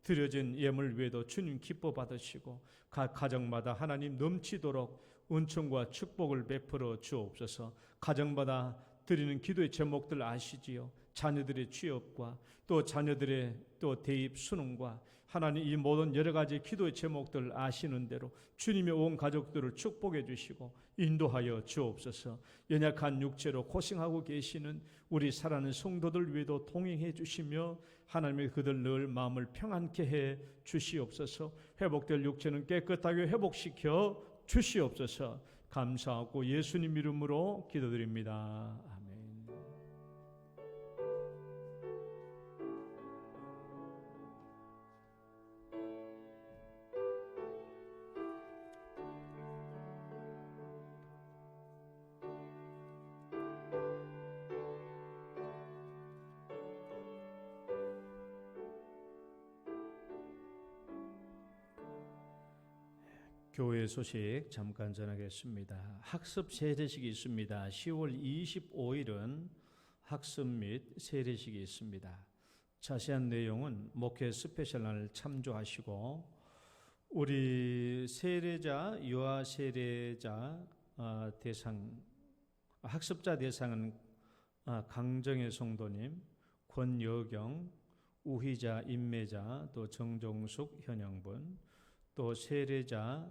드려진 예물 외에도 주님 기뻐 받으시고 각 가정마다 하나님 넘치도록 은총과 축복을 베풀어 주옵소서. 가정마다 드리는 기도의 제목들 아시지요? 자녀들의 취업과 또 자녀들의 또 대입 수능과 하나님 이 모든 여러 가지 기도의 제목들 아시는 대로 주님의 온 가족들을 축복해 주시고 인도하여 주옵소서. 연약한 육체로 고생하고 계시는 우리 사랑하는 성도들 위에도 동행해 주시며 하나님의 그들 늘 마음을 평안케 해 주시옵소서. 회복될 육체는 깨끗하게 회복시켜 주시옵소서. 감사하고 예수님 이름으로 기도드립니다. 아멘. 교회 소식 잠깐 전하겠습니다. 학습 세례식이 있습니다. 10월 25일은 학습 및 세례식이 있습니다. 자세한 내용은 목회 스페셜날 참조하시고 우리 세례자, 유아 세례자 대상, 학습자 대상은 강정혜 성도님, 권여경, 우희자, 임매자, 또 정종숙, 현영분, 또 세례자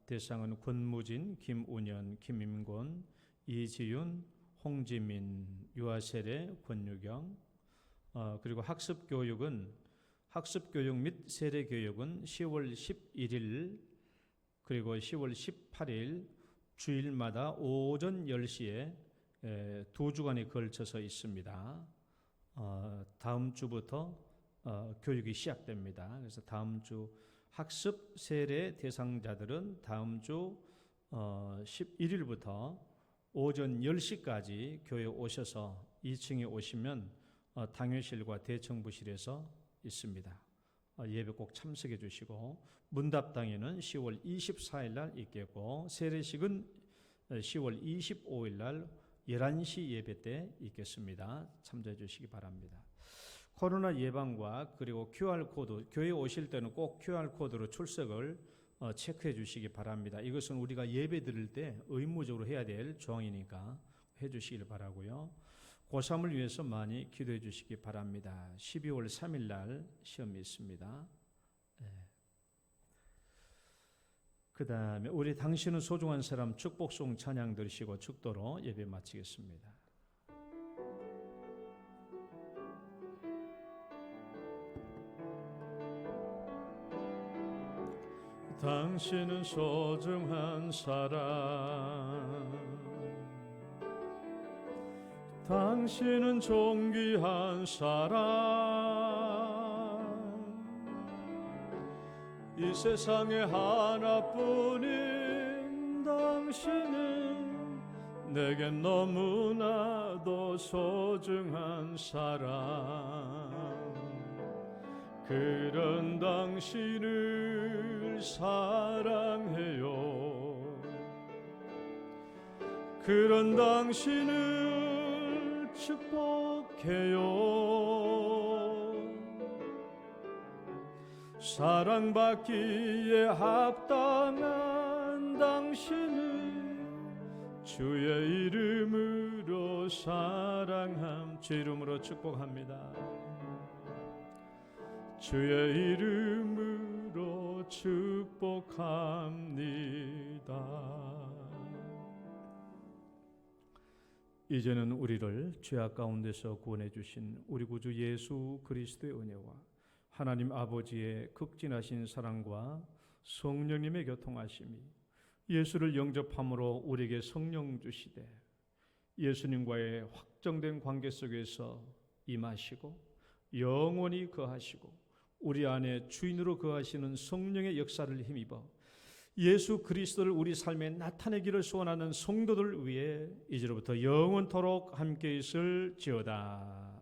대상은 권무진, 김운현, 김임곤, 이지윤, 홍지민, 유아세례, 권유경. 그리고 학습교육 및 세례교육은 10월 11일 그리고 10월 18일 주일마다 오전 10시에 2주간에 걸쳐서 있습니다. 다음 주부터 교육이 시작됩니다. 그래서 다음 주 학습 세례 대상자들은 다음 주 11일부터 오전 10시까지 교회 오셔서 2층에 오시면 당회실과 대청부실에서 있습니다. 예배 꼭 참석해 주시고, 문답당회는 10월 24일 날 있겠고, 세례식은 10월 25일 날 11시 예배 때 있겠습니다. 참조해 주시기 바랍니다. 코로나 예방과 그리고 QR코드, 교회 오실 때는 꼭 QR코드로 출석을 체크해 주시기 바랍니다. 이것은 우리가 예배 드릴 때 의무적으로 해야 될 조항이니까 해 주시길 바라고요. 고3을 위해서 많이 기도해 주시기 바랍니다. 12월 3일 날 시험이 있습니다. 그 다음에 우리 당신은 소중한 사람 축복송 찬양 들으시고 축도로 예배 마치겠습니다. 당신은 소중한 사람, 당신은 존귀한 사람, 이 세상에 하나뿐인 당신은 내겐 너무나도 소중한 사람. 그런 당신을 사랑해요. 그런 당신을 축복해요. 사랑받기에 합당한 당신을 주의 이름으로 사랑함. 주의 이름으로 축복합니다. 주의 이름으로 축복합니다. 이제는 우리를 죄악 가운데서 구원해 주신 우리 구주 예수 그리스도의 은혜와 하나님 아버지의 극진하신 사랑과 성령님의 교통하심이 예수를 영접함으로 우리에게 성령 주시되 예수님과의 확정된 관계 속에서 임하시고 영원히 거하시고 우리 안에 주인으로 거하시는 성령의 역사를 힘입어 예수 그리스도를 우리 삶에 나타내기를 소원하는 성도들 위해 이제로부터 영원토록 함께 있을지어다.